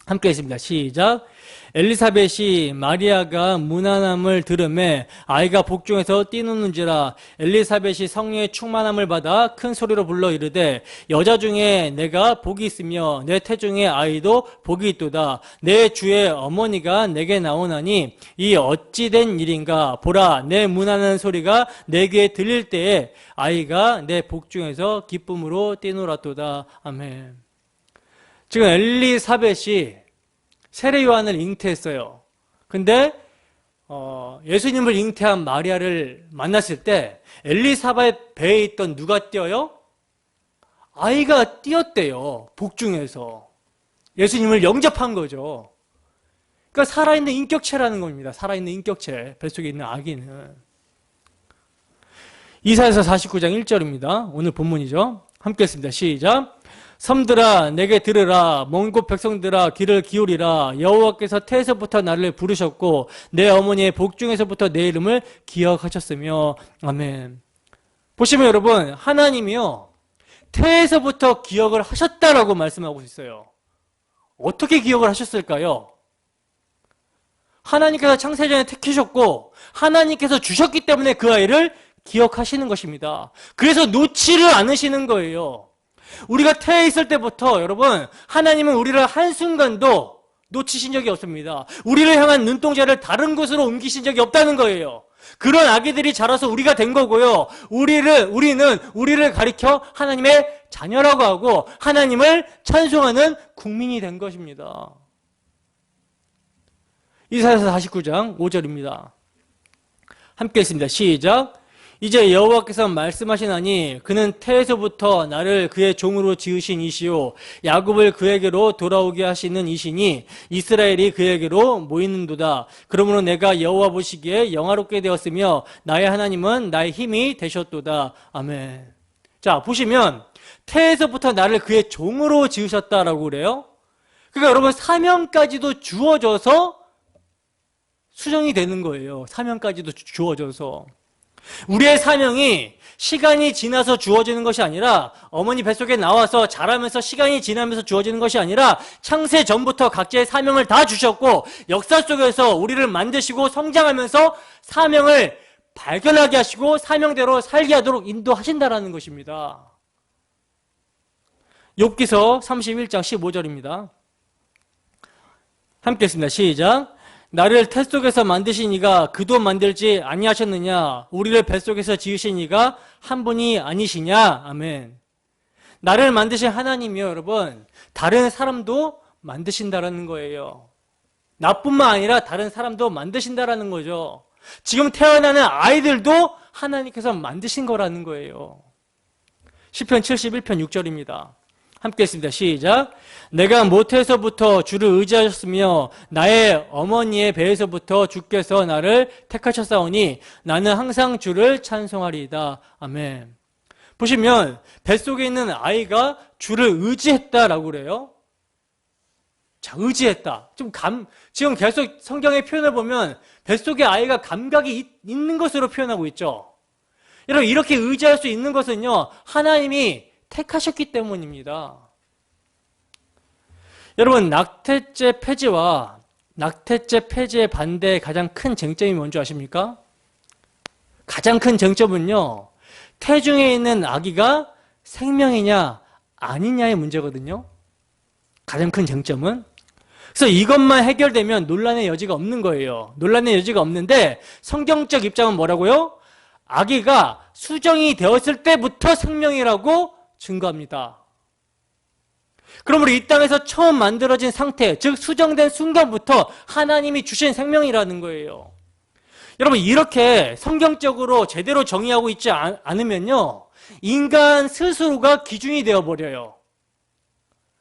함께 했습니다. 시작. 엘리사벳이 마리아가 무난함을 들음에 아이가 복중에서 뛰노는지라. 엘리사벳이 성령의 충만함을 받아 큰 소리로 불러 이르되 여자 중에 내가 복이 있으며 내 태중에 아이도 복이 있도다. 내 주의 어머니가 내게 나오나니 이 어찌된 일인가. 보라, 내 문하는 소리가 내 귀에 들릴 때에 아이가 내 복중에서 기쁨으로 뛰놀았도다. 아멘. 지금 엘리사벳이 세례 요한을 잉태했어요. 근데 예수님을 잉태한 마리아를 만났을 때 엘리사벳 배에 있던 누가 뛰어요? 아이가 뛰었대요. 복중에서. 예수님을 영접한 거죠. 그러니까 살아있는 인격체라는 겁니다. 살아있는 인격체. 뱃속에 있는 아기는. 이사야서 49장 1절입니다. 오늘 본문이죠. 함께 했습니다. 시작. 섬들아 내게 들으라. 먼 곳 백성들아 귀를 기울이라. 여호와께서 태에서부터 나를 부르셨고 내 어머니의 복중에서부터 내 이름을 기억하셨으며. 아멘. 보시면 여러분, 하나님이요 태에서부터 기억을 하셨다라고 말씀하고 있어요. 어떻게 기억을 하셨을까요? 하나님께서 창세전에 택하셨고 하나님께서 주셨기 때문에 그 아이를 기억하시는 것입니다. 그래서 놓지를 않으시는 거예요. 우리가 태에 있을 때부터 여러분, 하나님은 우리를 한순간도 놓치신 적이 없습니다. 우리를 향한 눈동자를 다른 곳으로 옮기신 적이 없다는 거예요. 그런 아기들이 자라서 우리가 된 거고요. 우리는 우리를 가리켜 하나님의 자녀라고 하고 하나님을 찬송하는 국민이 된 것입니다. 이사야서 49장 5절입니다. 함께 했습니다. 시작. 이제 여호와께서 말씀하시나니 그는 태에서부터 나를 그의 종으로 지으신 이시요 야곱을 그에게로 돌아오게 하시는 이시니 이스라엘이 그에게로 모이는도다. 그러므로 내가 여호와 보시기에 영화롭게 되었으며 나의 하나님은 나의 힘이 되셨도다. 아멘. 자, 보시면 태에서부터 나를 그의 종으로 지으셨다라고 그래요. 그러니까 여러분, 사명까지도 주어져서 수정이 되는 거예요. 사명까지도 주어져서. 우리의 사명이 시간이 지나서 주어지는 것이 아니라, 어머니 뱃속에 나와서 자라면서 시간이 지나면서 주어지는 것이 아니라 창세 전부터 각자의 사명을 다 주셨고 역사 속에서 우리를 만드시고 성장하면서 사명을 발견하게 하시고 사명대로 살게 하도록 인도하신다라는 것입니다. 욥기서 31장 15절입니다. 함께 했습니다. 시작. 나를 태 속에서 만드신 이가 그도 만들지 아니하셨느냐? 우리를 뱃속에서 지으신 이가 한 분이 아니시냐? 아멘. 나를 만드신 하나님이요, 여러분, 다른 사람도 만드신다라는 거예요. 나뿐만 아니라 다른 사람도 만드신다라는 거죠. 지금 태어나는 아이들도 하나님께서 만드신 거라는 거예요. 시편 71편 6절입니다. 함께 했습니다. 시작. 내가 모태에서부터 주를 의지하셨으며 나의 어머니의 배에서부터 주께서 나를 택하셨사오니 나는 항상 주를 찬송하리이다. 아멘. 보시면 뱃속에 있는 아이가 주를 의지했다라고 그래요. 자, 의지했다. 지금 계속 성경의 표현을 보면 뱃속에 아이가 감각이 있는 것으로 표현하고 있죠. 여러분, 이렇게 의지할 수 있는 것은요, 하나님이 택하셨기 때문입니다. 여러분, 낙태죄 폐지와 낙태죄 폐지의 반대의 가장 큰 쟁점이 뭔지 아십니까? 가장 큰 쟁점은요, 태중에 있는 아기가 생명이냐 아니냐의 문제거든요. 가장 큰 쟁점은. 그래서 이것만 해결되면 논란의 여지가 없는 거예요. 논란의 여지가 없는데 성경적 입장은 뭐라고요? 아기가 수정이 되었을 때부터 생명이라고 증거합니다. 그러므로 이 땅에서 처음 만들어진 상태, 즉 수정된 순간부터 하나님이 주신 생명이라는 거예요. 여러분, 이렇게 성경적으로 제대로 정의하고 있지 않으면요, 인간 스스로가 기준이 되어버려요.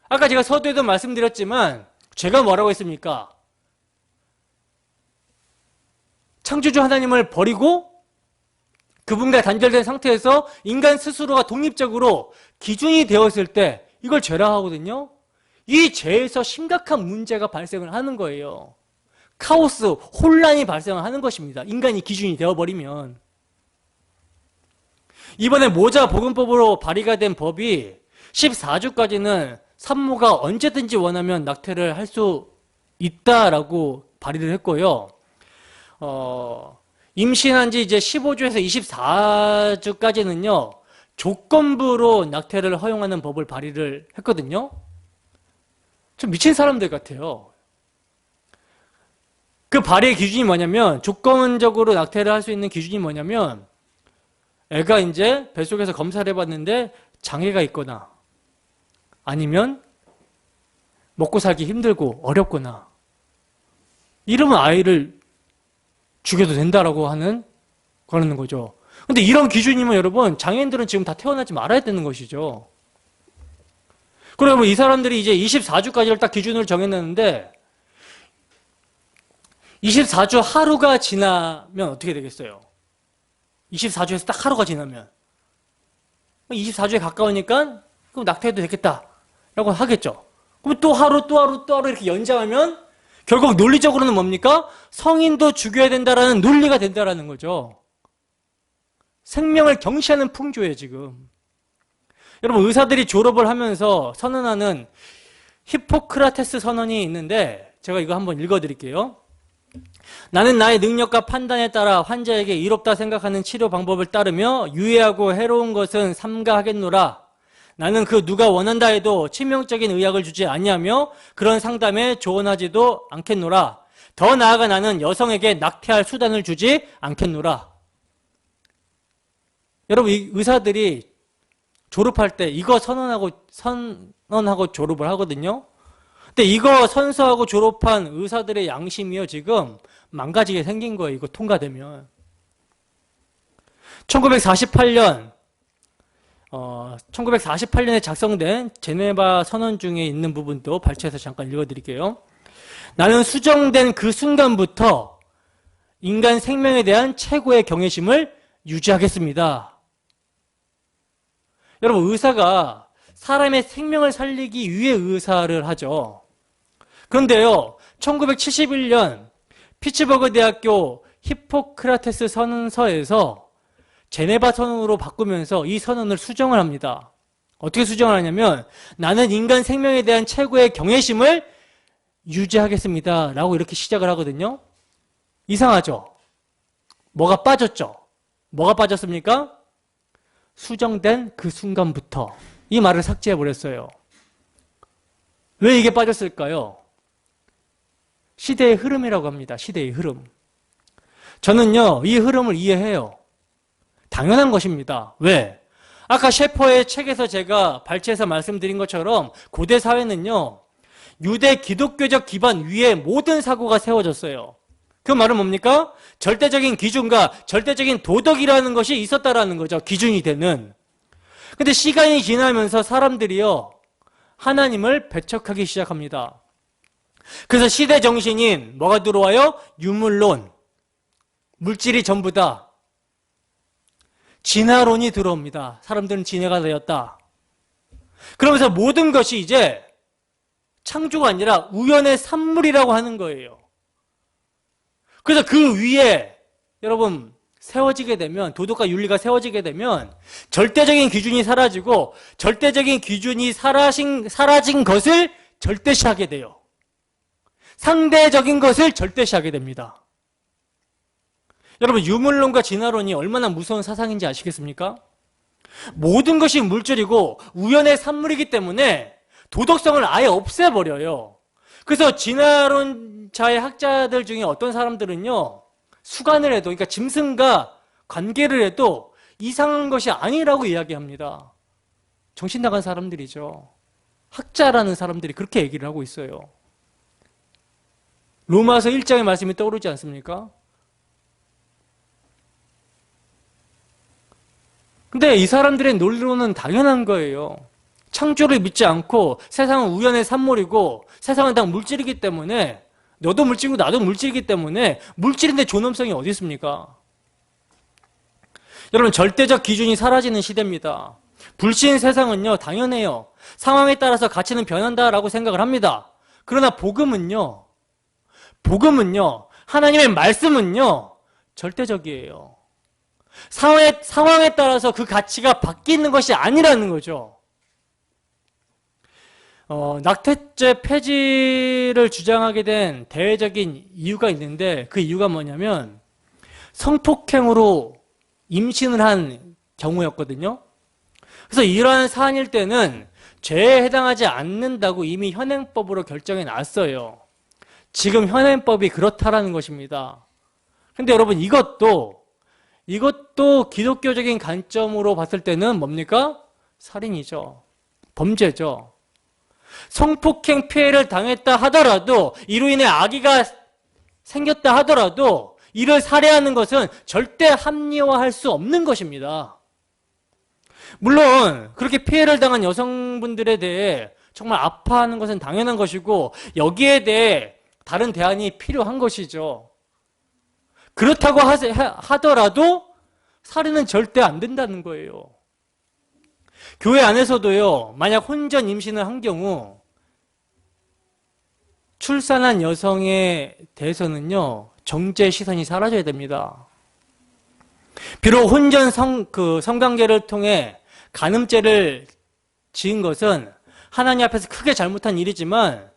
아까 제가 서두에도 말씀드렸지만 제가 뭐라고 했습니까? 창조주 하나님을 버리고 그분과 단절된 상태에서 인간 스스로가 독립적으로 기준이 되었을 때 이걸 죄라 하거든요. 이 죄에서 심각한 문제가 발생을 하는 거예요. 카오스, 혼란이 발생을 하는 것입니다. 인간이 기준이 되어버리면. 이번에 모자 복음법으로 발의가 된 법이 14주까지는 산모가 언제든지 원하면 낙태를 할 수 있다라고 발의를 했고요. 임신한 지 이제 15주에서 24주까지는요, 조건부로 낙태를 허용하는 법을 발의를 했거든요. 좀 미친 사람들 같아요. 그 발의의 기준이 뭐냐면, 조건적으로 낙태를 할 수 있는 기준이 뭐냐면, 애가 이제 뱃속에서 검사를 해봤는데 장애가 있거나, 아니면 먹고 살기 힘들고 어렵거나, 이러면 아이를 죽여도 된다라고 하는, 그러는 거죠. 근데 이런 기준이면 여러분, 장애인들은 지금 다 태어나지 말아야 되는 것이죠. 그러면 이 사람들이 이제 24주까지를 딱 기준으로 정해놨는데, 24주 하루가 지나면 어떻게 되겠어요? 24주에서 딱 하루가 지나면 24주에 가까우니까 그럼 낙태해도 되겠다라고 하겠죠. 그럼 또 하루 또 하루 또 하루 이렇게 연장하면 결국 논리적으로는 뭡니까? 성인도 죽여야 된다라는 논리가 된다라는 거죠. 생명을 경시하는 풍조예요, 지금. 여러분, 의사들이 졸업을 하면서 선언하는 히포크라테스 선언이 있는데 제가 이거 한번 읽어드릴게요. 나는 나의 능력과 판단에 따라 환자에게 이롭다 생각하는 치료 방법을 따르며 유해하고 해로운 것은 삼가하겠노라. 나는 그 누가 원한다 해도 치명적인 의학을 주지 아니하며 그런 상담에 조언하지도 않겠노라. 더 나아가 나는 여성에게 낙태할 수단을 주지 않겠노라. 여러분, 이 의사들이 졸업할 때 이거 선언하고 졸업을 하거든요. 근데 이거 선서하고 졸업한 의사들의 양심이요, 지금 망가지게 생긴 거예요. 이거 통과되면. 1948년에 작성된 제네바 선언 중에 있는 부분도 발췌해서 잠깐 읽어드릴게요. 나는 수정된 그 순간부터 인간 생명에 대한 최고의 경외심을 유지하겠습니다. 여러분, 의사가 사람의 생명을 살리기 위해 의사를 하죠. 그런데요, 1971년 피츠버그 대학교 히포크라테스 선언서에서 제네바 선언으로 바꾸면서 이 선언을 수정을 합니다. 어떻게 수정을 하냐면, 나는 인간 생명에 대한 최고의 경외심을 유지하겠습니다 라고 이렇게 시작을 하거든요. 이상하죠? 뭐가 빠졌죠? 뭐가 빠졌습니까? 수정된 그 순간부터 이 말을 삭제해버렸어요. 왜 이게 빠졌을까요? 시대의 흐름이라고 합니다. 시대의 흐름. 저는요, 이 흐름을 이해해요. 당연한 것입니다. 왜? 아까 셰퍼의 책에서 제가 발췌해서 말씀드린 것처럼 고대 사회는요, 유대 기독교적 기반 위에 모든 사고가 세워졌어요. 그 말은 뭡니까? 절대적인 기준과 절대적인 도덕이라는 것이 있었다라는 거죠. 기준이 되는. 근데 시간이 지나면서 사람들이요, 하나님을 배척하기 시작합니다. 그래서 시대 정신인 뭐가 들어와요? 유물론. 물질이 전부다. 진화론이 들어옵니다. 사람들은 진해가 되었다. 그러면서 모든 것이 이제 창조가 아니라 우연의 산물이라고 하는 거예요. 그래서 그 위에 여러분 세워지게 되면, 도덕과 윤리가 세워지게 되면 절대적인 기준이 사라지고 절대적인 기준이 사라진 것을 절대시하게 돼요. 상대적인 것을 절대시하게 됩니다. 여러분, 유물론과 진화론이 얼마나 무서운 사상인지 아시겠습니까? 모든 것이 물질이고 우연의 산물이기 때문에 도덕성을 아예 없애버려요. 그래서 진화론자의 학자들 중에 어떤 사람들은요, 수간을 해도, 그러니까 짐승과 관계를 해도 이상한 것이 아니라고 이야기합니다. 정신 나간 사람들이죠. 학자라는 사람들이 그렇게 얘기를 하고 있어요. 로마서 1장의 말씀이 떠오르지 않습니까? 근데 이 사람들의 논리로는 당연한 거예요. 창조를 믿지 않고 세상은 우연의 산물이고 세상은 다 물질이기 때문에, 너도 물질이고 나도 물질이기 때문에 물질인데 존엄성이 어디 있습니까? 여러분, 절대적 기준이 사라지는 시대입니다. 불신 세상은요, 당연해요. 상황에 따라서 가치는 변한다라고 생각을 합니다. 그러나 복음은요, 하나님의 말씀은요, 절대적이에요. 상황에 따라서 그 가치가 바뀌는 것이 아니라는 거죠. 낙태죄 폐지를 주장하게 된 대외적인 이유가 있는데 그 이유가 뭐냐면 성폭행으로 임신을 한 경우였거든요. 그래서 이러한 사안일 때는 죄에 해당하지 않는다고 이미 현행법으로 결정해 놨어요. 지금 현행법이 그렇다라는 것입니다. 근데 여러분 이것도 기독교적인 관점으로 봤을 때는 뭡니까? 살인이죠. 범죄죠. 성폭행 피해를 당했다 하더라도 이로 인해 아기가 생겼다 하더라도 이를 살해하는 것은 절대 합리화할 수 없는 것입니다. 물론 그렇게 피해를 당한 여성분들에 대해 정말 아파하는 것은 당연한 것이고 여기에 대해 다른 대안이 필요한 것이죠. 그렇다고 하더라도 살인은 절대 안 된다는 거예요. 교회 안에서도요, 만약 혼전 임신을 한 경우 출산한 여성에 대해서는요, 정죄 시선이 사라져야 됩니다. 비록 혼전 성관계를 통해 간음죄를 지은 것은 하나님 앞에서 크게 잘못한 일이지만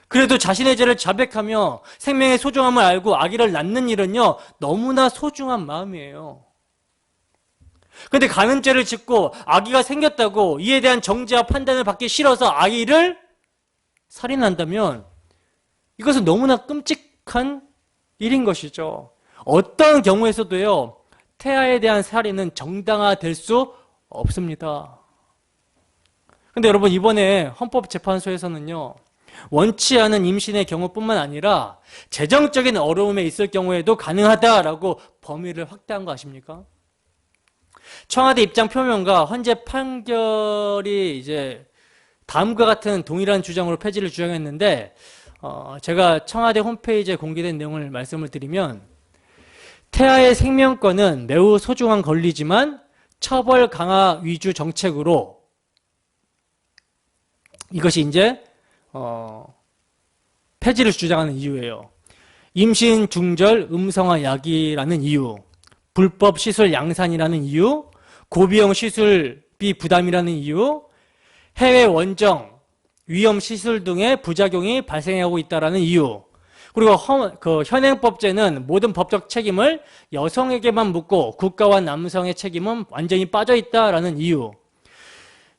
그래도 자신의 죄를 자백하며 생명의 소중함을 알고 아기를 낳는 일은요, 너무나 소중한 마음이에요. 그런데 간음죄를 짓고 아기가 생겼다고 이에 대한 정죄와 판단을 받기 싫어서 아이를 살인한다면 이것은 너무나 끔찍한 일인 것이죠. 어떤 경우에서도요, 태아에 대한 살인은 정당화될 수 없습니다. 그런데 여러분 이번에 헌법재판소에서는요, 원치 않은 임신의 경우뿐만 아니라 재정적인 어려움에 있을 경우에도 가능하다라고 범위를 확대한 거 아십니까? 청와대 입장 표명과 헌재 판결이 이제 다음과 같은 동일한 주장으로 폐지를 주장했는데 제가 청와대 홈페이지에 공개된 내용을 말씀을 드리면 태아의 생명권은 매우 소중한 권리지만 처벌 강화 위주 정책으로 이것이 이제 폐지를 주장하는 이유예요. 임신 중절 음성화 야기라는 이유, 불법 시술 양산이라는 이유, 고비용 시술비 부담이라는 이유, 해외 원정, 위험 시술 등의 부작용이 발생하고 있다는 이유, 그리고 현행법제는 모든 법적 책임을 여성에게만 묻고 국가와 남성의 책임은 완전히 빠져있다라는 이유,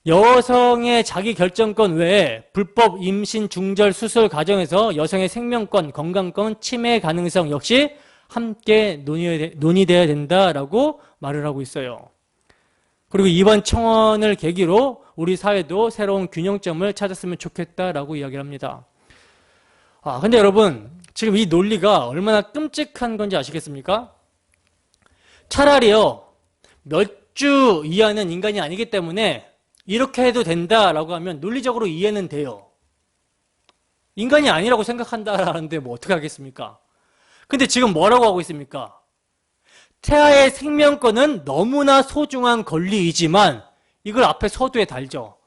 여성의 자기 결정권 외에 불법 임신 중절 수술 과정에서 여성의 생명권, 건강권 침해 가능성 역시 함께 논의되어야 된다라고 말을 하고 있어요. 그리고 이번 청원을 계기로 우리 사회도 새로운 균형점을 찾았으면 좋겠다라고 이야기를 합니다. 근데 여러분 지금 이 논리가 얼마나 끔찍한 건지 아시겠습니까? 차라리요, 몇 주 이하는 인간이 아니기 때문에 이렇게 해도 된다라고 하면 논리적으로 이해는 돼요. 인간이 아니라고 생각한다라는데 뭐 어떻게 하겠습니까? 근데 지금 뭐라고 하고 있습니까? 태아의 생명권은 너무나 소중한 권리이지만, 이걸 앞에 서두에 달죠.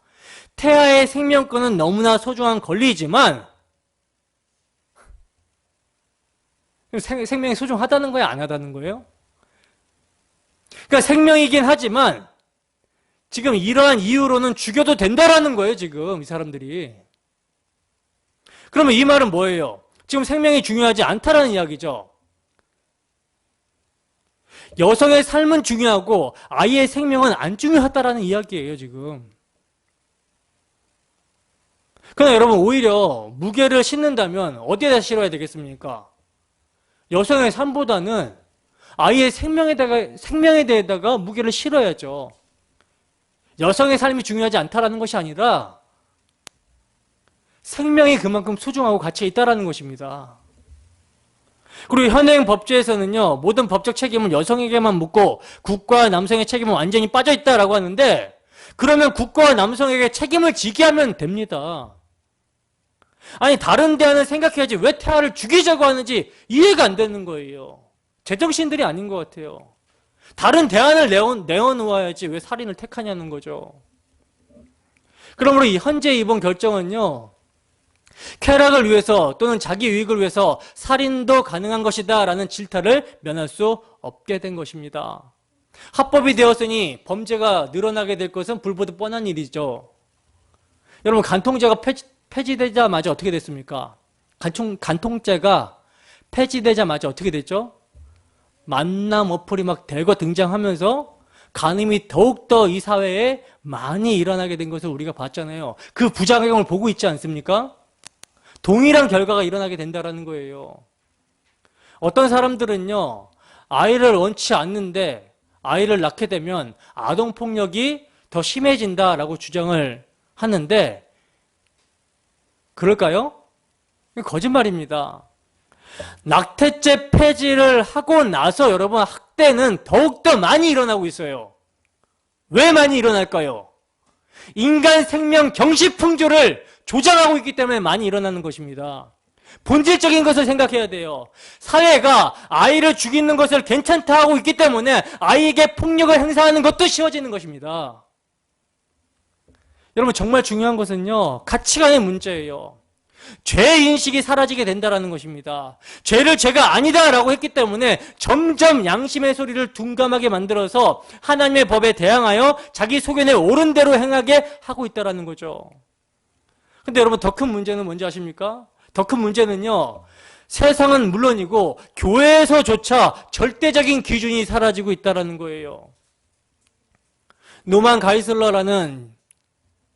태아의 생명권은 너무나 소중한 권리이지만 생명이 소중하다는 거예요? 안 하다는 거예요? 그러니까 생명이긴 하지만 지금 이러한 이유로는 죽여도 된다라는 거예요, 지금 이 사람들이. 그러면 이 말은 뭐예요? 지금 생명이 중요하지 않다라는 이야기죠. 여성의 삶은 중요하고 아이의 생명은 안 중요하다라는 이야기예요, 지금. 그러나 여러분 오히려 무게를 싣는다면 어디에다 실어야 되겠습니까? 여성의 삶보다는 아이의 생명에 대해다가 무게를 실어야죠. 여성의 삶이 중요하지 않다라는 것이 아니라 생명이 그만큼 소중하고 가치에 있다라는 것입니다. 그리고 현행 법제에서는요, 모든 법적 책임은 여성에게만 묻고 국가와 남성의 책임은 완전히 빠져있다라고 하는데, 그러면 국가와 남성에게 책임을 지게 하면 됩니다. 아니 다른 대안을 생각해야지 왜 태아를 죽이자고 하는지 이해가 안 되는 거예요. 제정신들이 아닌 것 같아요. 다른 대안을 내어놓아야지 왜 살인을 택하냐는 거죠. 그러므로 이 현재 이번 결정은요, 쾌락을 위해서 또는 자기 유익을 위해서 살인도 가능한 것이다 라는 질타를 면할 수 없게 된 것입니다. 합법이 되었으니 범죄가 늘어나게 될 것은 불보듯 뻔한 일이죠. 여러분, 간통죄가 폐지되자마자 어떻게 됐습니까? 간통죄가 폐지되자마자 어떻게 됐죠? 만남 어플이 막 대거 등장하면서 간음이 더욱더 이 사회에 많이 일어나게 된 것을 우리가 봤잖아요. 그 부작용을 보고 있지 않습니까? 동일한 결과가 일어나게 된다는 거예요. 어떤 사람들은요, 아이를 원치 않는데 아이를 낳게 되면 아동폭력이 더 심해진다라고 주장을 하는데, 그럴까요? 거짓말입니다. 낙태죄 폐지를 하고 나서 여러분, 학대는 더욱더 많이 일어나고 있어요. 왜 많이 일어날까요? 인간 생명 경시풍조를 조장하고 있기 때문에 많이 일어나는 것입니다. 본질적인 것을 생각해야 돼요. 사회가 아이를 죽이는 것을 괜찮다 하고 있기 때문에 아이에게 폭력을 행사하는 것도 쉬워지는 것입니다. 여러분, 정말 중요한 것은요, 가치관의 문제예요. 죄인식이 사라지게 된다는 것입니다. 죄를 죄가 아니다라고 했기 때문에 점점 양심의 소리를 둔감하게 만들어서 하나님의 법에 대항하여 자기 소견에 옳은 대로 행하게 하고 있다는 거죠. 근데 여러분, 더 큰 문제는 뭔지 아십니까? 더 큰 문제는요, 세상은 물론이고 교회에서조차 절대적인 기준이 사라지고 있다는 거예요. 노만 가이슬러라는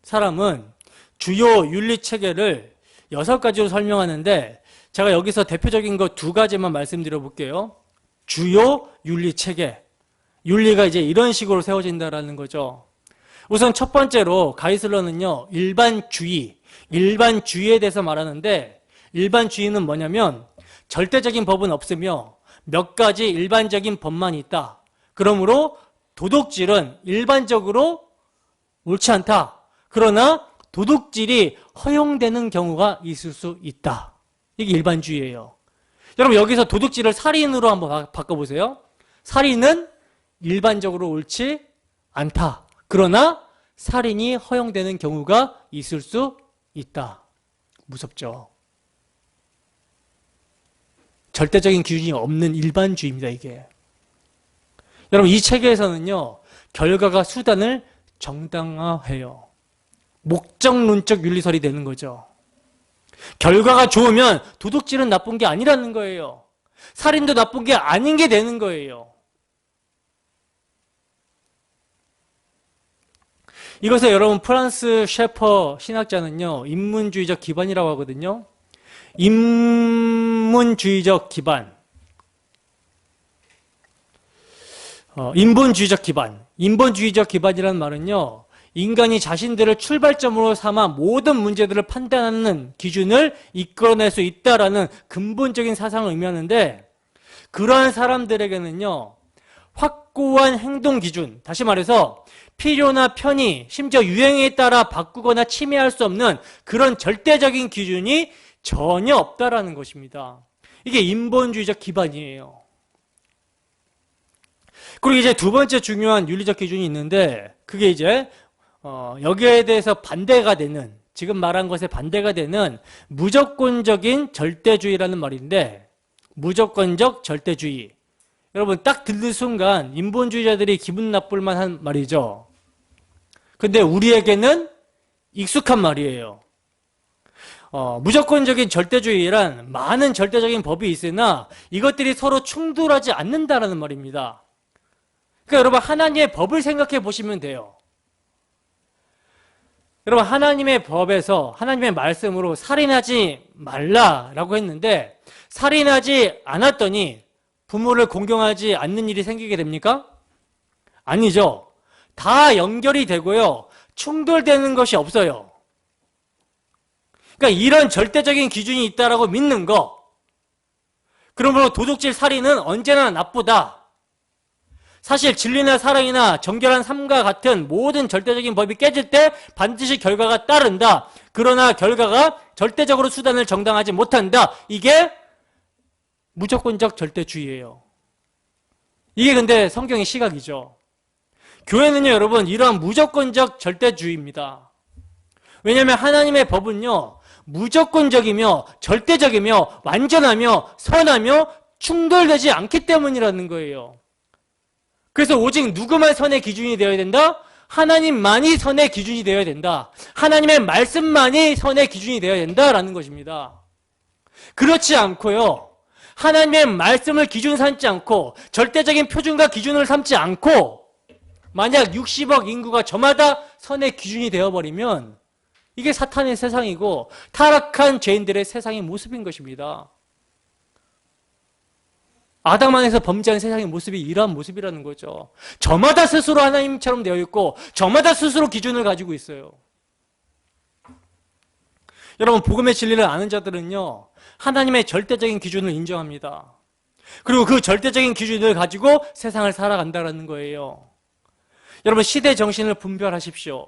사람은 주요 윤리 체계를 6가지로 설명하는데, 제가 여기서 대표적인 거 2가지만 말씀드려 볼게요. 주요 윤리 체계. 윤리가 이제 이런 식으로 세워진다라는 거죠. 우선 첫 번째로 가이슬러는요, 일반주의에 대해서 말하는데, 일반주의는 뭐냐면 절대적인 법은 없으며 몇 가지 일반적인 법만 있다. 그러므로 도둑질은 일반적으로 옳지 않다. 그러나 도둑질이 허용되는 경우가 있을 수 있다. 이게 일반주의예요. 여러분, 여기서 도둑질을 살인으로 한번 바꿔보세요. 살인은 일반적으로 옳지 않다. 그러나 살인이 허용되는 경우가 있을 수 있다. 무섭죠? 절대적인 기준이 없는 일반주의입니다, 이게. 여러분, 이 체계에서는요, 결과가 수단을 정당화해요. 목적론적 윤리설이 되는 거죠. 결과가 좋으면 도둑질은 나쁜 게 아니라는 거예요. 살인도 나쁜 게 아닌 게 되는 거예요. 이것을 여러분, 프란스 셰퍼 신학자는요, 인문주의적 기반이라고 하거든요. 인문주의적 기반. 인본주의적 기반. 인본주의적 기반이라는 말은요, 인간이 자신들을 출발점으로 삼아 모든 문제들을 판단하는 기준을 이끌어낼 수 있다라는 근본적인 사상을 의미하는데, 그러한 사람들에게는요, 확고한 행동 기준, 다시 말해서 필요나 편의, 심지어 유행에 따라 바꾸거나 침해할 수 없는 그런 절대적인 기준이 전혀 없다라는 것입니다. 이게 인본주의적 기반이에요. 그리고 이제 2번째 중요한 윤리적 기준이 있는데, 그게 이제 여기에 대해서 반대가 되는, 지금 말한 것에 반대가 되는 무조건적인 절대주의라는 말인데, 무조건적 절대주의. 여러분, 딱 듣는 순간 인본주의자들이 기분 나쁠 만한 말이죠. 근데 우리에게는 익숙한 말이에요. 무조건적인 절대주의란 많은 절대적인 법이 있으나 이것들이 서로 충돌하지 않는다라는 말입니다. 그러니까 여러분, 하나님의 법을 생각해 보시면 돼요. 여러분, 하나님의 법에서, 하나님의 말씀으로 살인하지 말라라고 했는데, 살인하지 않았더니 부모를 공경하지 않는 일이 생기게 됩니까? 아니죠. 다 연결이 되고요, 충돌되는 것이 없어요. 그러니까 이런 절대적인 기준이 있다라고 믿는 거, 그러므로 도둑질, 살인은 언제나 나쁘다. 사실 진리나 사랑이나 정결한 삶과 같은 모든 절대적인 법이 깨질 때 반드시 결과가 따른다. 그러나 결과가 절대적으로 수단을 정당하지 못한다. 이게 무조건적 절대주의예요. 이게 근데 성경의 시각이죠. 교회는요, 여러분, 이러한 무조건적 절대주의입니다. 왜냐하면 하나님의 법은요, 무조건적이며 절대적이며 완전하며 선하며 충돌되지 않기 때문이라는 거예요. 그래서 오직 누구만 선의 기준이 되어야 된다? 하나님만이 선의 기준이 되어야 된다. 하나님의 말씀만이 선의 기준이 되어야 된다라는 것입니다. 그렇지 않고요. 하나님의 말씀을 기준 삼지 않고 절대적인 표준과 기준을 삼지 않고 만약 60억 인구가 저마다 선의 기준이 되어버리면 이게 사탄의 세상이고 타락한 죄인들의 세상의 모습인 것입니다. 아담 안에서 범죄한 세상의 모습이 이러한 모습이라는 거죠. 저마다 스스로 하나님처럼 되어 있고 저마다 스스로 기준을 가지고 있어요. 여러분, 복음의 진리를 아는 자들은요, 하나님의 절대적인 기준을 인정합니다. 그리고 그 절대적인 기준을 가지고 세상을 살아간다는 거예요. 여러분, 시대 정신을 분별하십시오.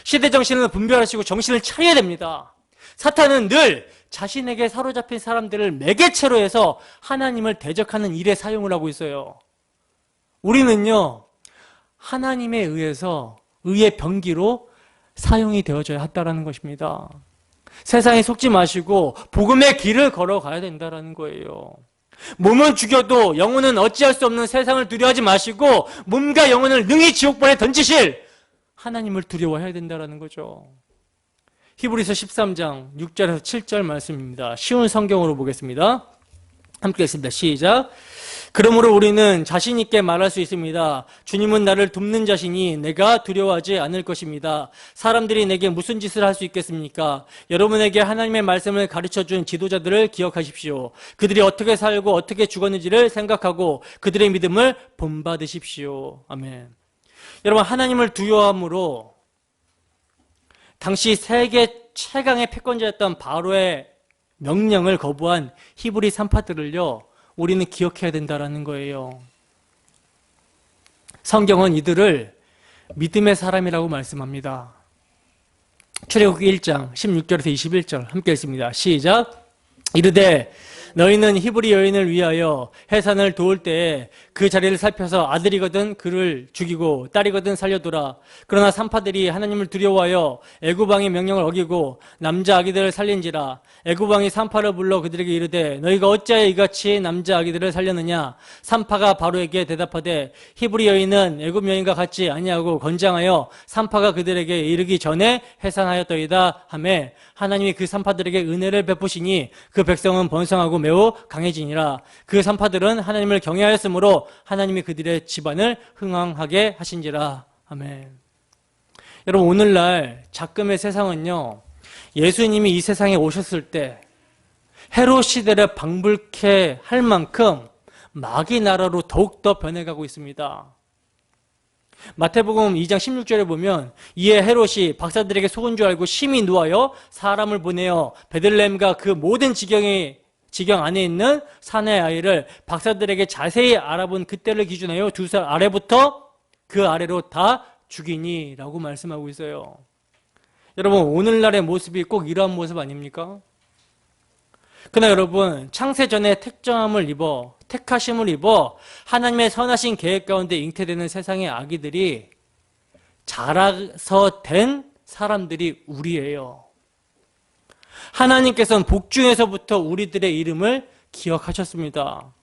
시대 정신을 분별하시고 정신을 차려야 됩니다. 사탄은 늘 자신에게 사로잡힌 사람들을 매개체로 해서 하나님을 대적하는 일에 사용을 하고 있어요. 우리는요, 하나님에 의해서 의의 병기로 사용이 되어져야 한다는 것입니다. 세상에 속지 마시고 복음의 길을 걸어가야 된다는 거예요. 몸은 죽여도 영혼은 어찌할 수 없는 세상을 두려워하지 마시고 몸과 영혼을 능히 지옥불에 던지실 하나님을 두려워해야 된다는 거죠. 히브리서 13장 6절에서 7절 말씀입니다. 쉬운 성경으로 보겠습니다. 함께 읽습니다. 시작. 그러므로 우리는 자신 있게 말할 수 있습니다. 주님은 나를 돕는 자시니 내가 두려워하지 않을 것입니다. 사람들이 내게 무슨 짓을 할 수 있겠습니까? 여러분에게 하나님의 말씀을 가르쳐준 지도자들을 기억하십시오. 그들이 어떻게 살고 어떻게 죽었는지를 생각하고 그들의 믿음을 본받으십시오. 아멘. 여러분, 하나님을 두려워함으로 당시 세계 최강의 패권자였던 바로의 명령을 거부한 히브리 산파들을요, 우리는 기억해야 된다는 거예요. 성경은 이들을 믿음의 사람이라고 말씀합니다. 출애굽기 1장 16절에서 21절 함께 읽습니다. 시작. 이르되 너희는 히브리 여인을 위하여 해산을 도울 때에 그 자리를 살펴서 아들이거든 그를 죽이고 딸이거든 살려두라. 그러나 산파들이 하나님을 두려워하여 애굽왕의 명령을 어기고 남자 아기들을 살린지라. 애굽왕이 산파를 불러 그들에게 이르되 너희가 어찌하여 이같이 남자 아기들을 살렸느냐. 산파가 바로에게 대답하되 히브리 여인은 애굽 여인과 같지 아니하고 건장하여 산파가 그들에게 이르기 전에 해산하였더이다 하매 하나님이 그 산파들에게 은혜를 베푸시니 그 백성은 번성하고 매우 강해지니라. 그 산파들은 하나님을 경외하였으므로 하나님이 그들의 집안을 흥왕하게 하신지라. 아멘. 여러분, 오늘날 작금의 세상은요, 예수님이 이 세상에 오셨을 때 헤롯 시대를 방불케 할 만큼 마귀 나라로 더욱더 변해가고 있습니다. 마태복음 2장 16절에 보면 이에 헤롯이 박사들에게 속은 줄 알고 심히 노하여 사람을 보내어 베들레헴과 그 모든 지경 안에 있는 사내 아이를 박사들에게 자세히 알아본 그때를 기준하여 2살 아래부터 그 아래로 다 죽이니 라고 말씀하고 있어요. 여러분, 오늘날의 모습이 꼭 이러한 모습 아닙니까? 그러나 여러분, 창세 전에 택하심을 입어 하나님의 선하신 계획 가운데 잉태되는 세상의 아기들이 자라서 된 사람들이 우리예요. 하나님께서는 복중에서부터 우리들의 이름을 기억하셨습니다.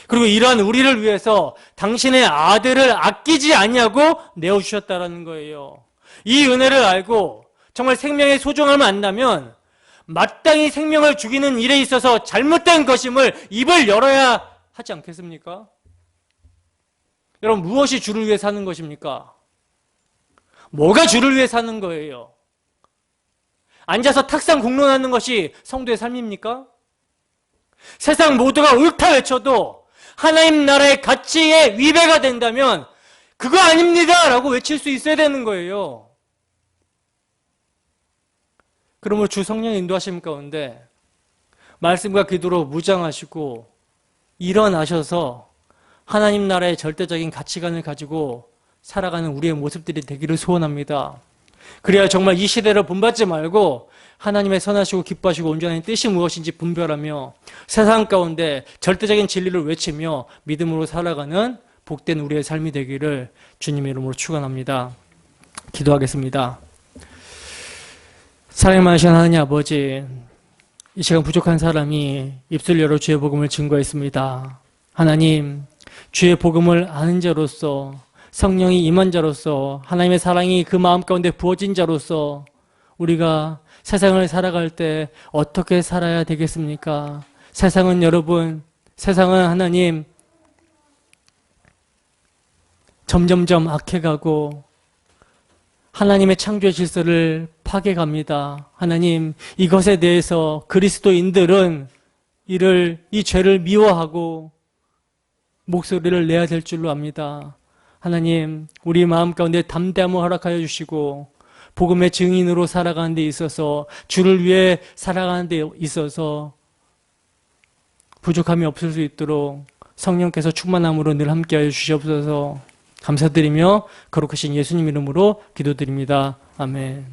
그리고 이러한 우리를 위해서 당신의 아들을 아끼지 아니하고 내어주셨다는 거예요. 이 은혜를 알고 정말 생명의 소중함을 안다면 마땅히 생명을 죽이는 일에 있어서 잘못된 것임을 입을 열어야 하지 않겠습니까? 여러분, 무엇이 주를 위해 사는 것입니까? 뭐가 주를 위해 사는 거예요? 앉아서 탁상 공론하는 것이 성도의 삶입니까? 세상 모두가 옳다 외쳐도 하나님 나라의 가치에 위배가 된다면 그거 아닙니다 라고 외칠 수 있어야 되는 거예요. 그러므로 주 성령의 인도하심 가운데 말씀과 기도로 무장하시고 일어나셔서 하나님 나라의 절대적인 가치관을 가지고 살아가는 우리의 모습들이 되기를 소원합니다. 그래야 정말 이 시대를 본받지 말고 하나님의 선하시고 기뻐하시고 온전한 뜻이 무엇인지 분별하며 세상 가운데 절대적인 진리를 외치며 믿음으로 살아가는 복된 우리의 삶이 되기를 주님의 이름으로 축원합니다. 기도하겠습니다. 사랑의 많으신 하나님 아버지, 이 시간 부족한 사람이 입술 열어 주의 복음을 증거했습니다. 하나님, 주의 복음을 아는 자로서 성령이 임한 자로서 하나님의 사랑이 그 마음 가운데 부어진 자로서 우리가 세상을 살아갈 때 어떻게 살아야 되겠습니까? 세상은 여러분, 세상은 하나님 점점점 악해가고 하나님의 창조의 질서를 파괴갑니다. 하나님, 이것에 대해서 그리스도인들은 이 죄를 미워하고 목소리를 내야 될 줄로 압니다. 하나님, 우리 마음 가운데 담대함을 허락하여 주시고 복음의 증인으로 살아가는 데 있어서 주를 위해 살아가는 데 있어서 부족함이 없을 수 있도록 성령께서 충만함으로 늘 함께하여 주시옵소서. 감사드리며 거룩하신 예수님 이름으로 기도드립니다. 아멘.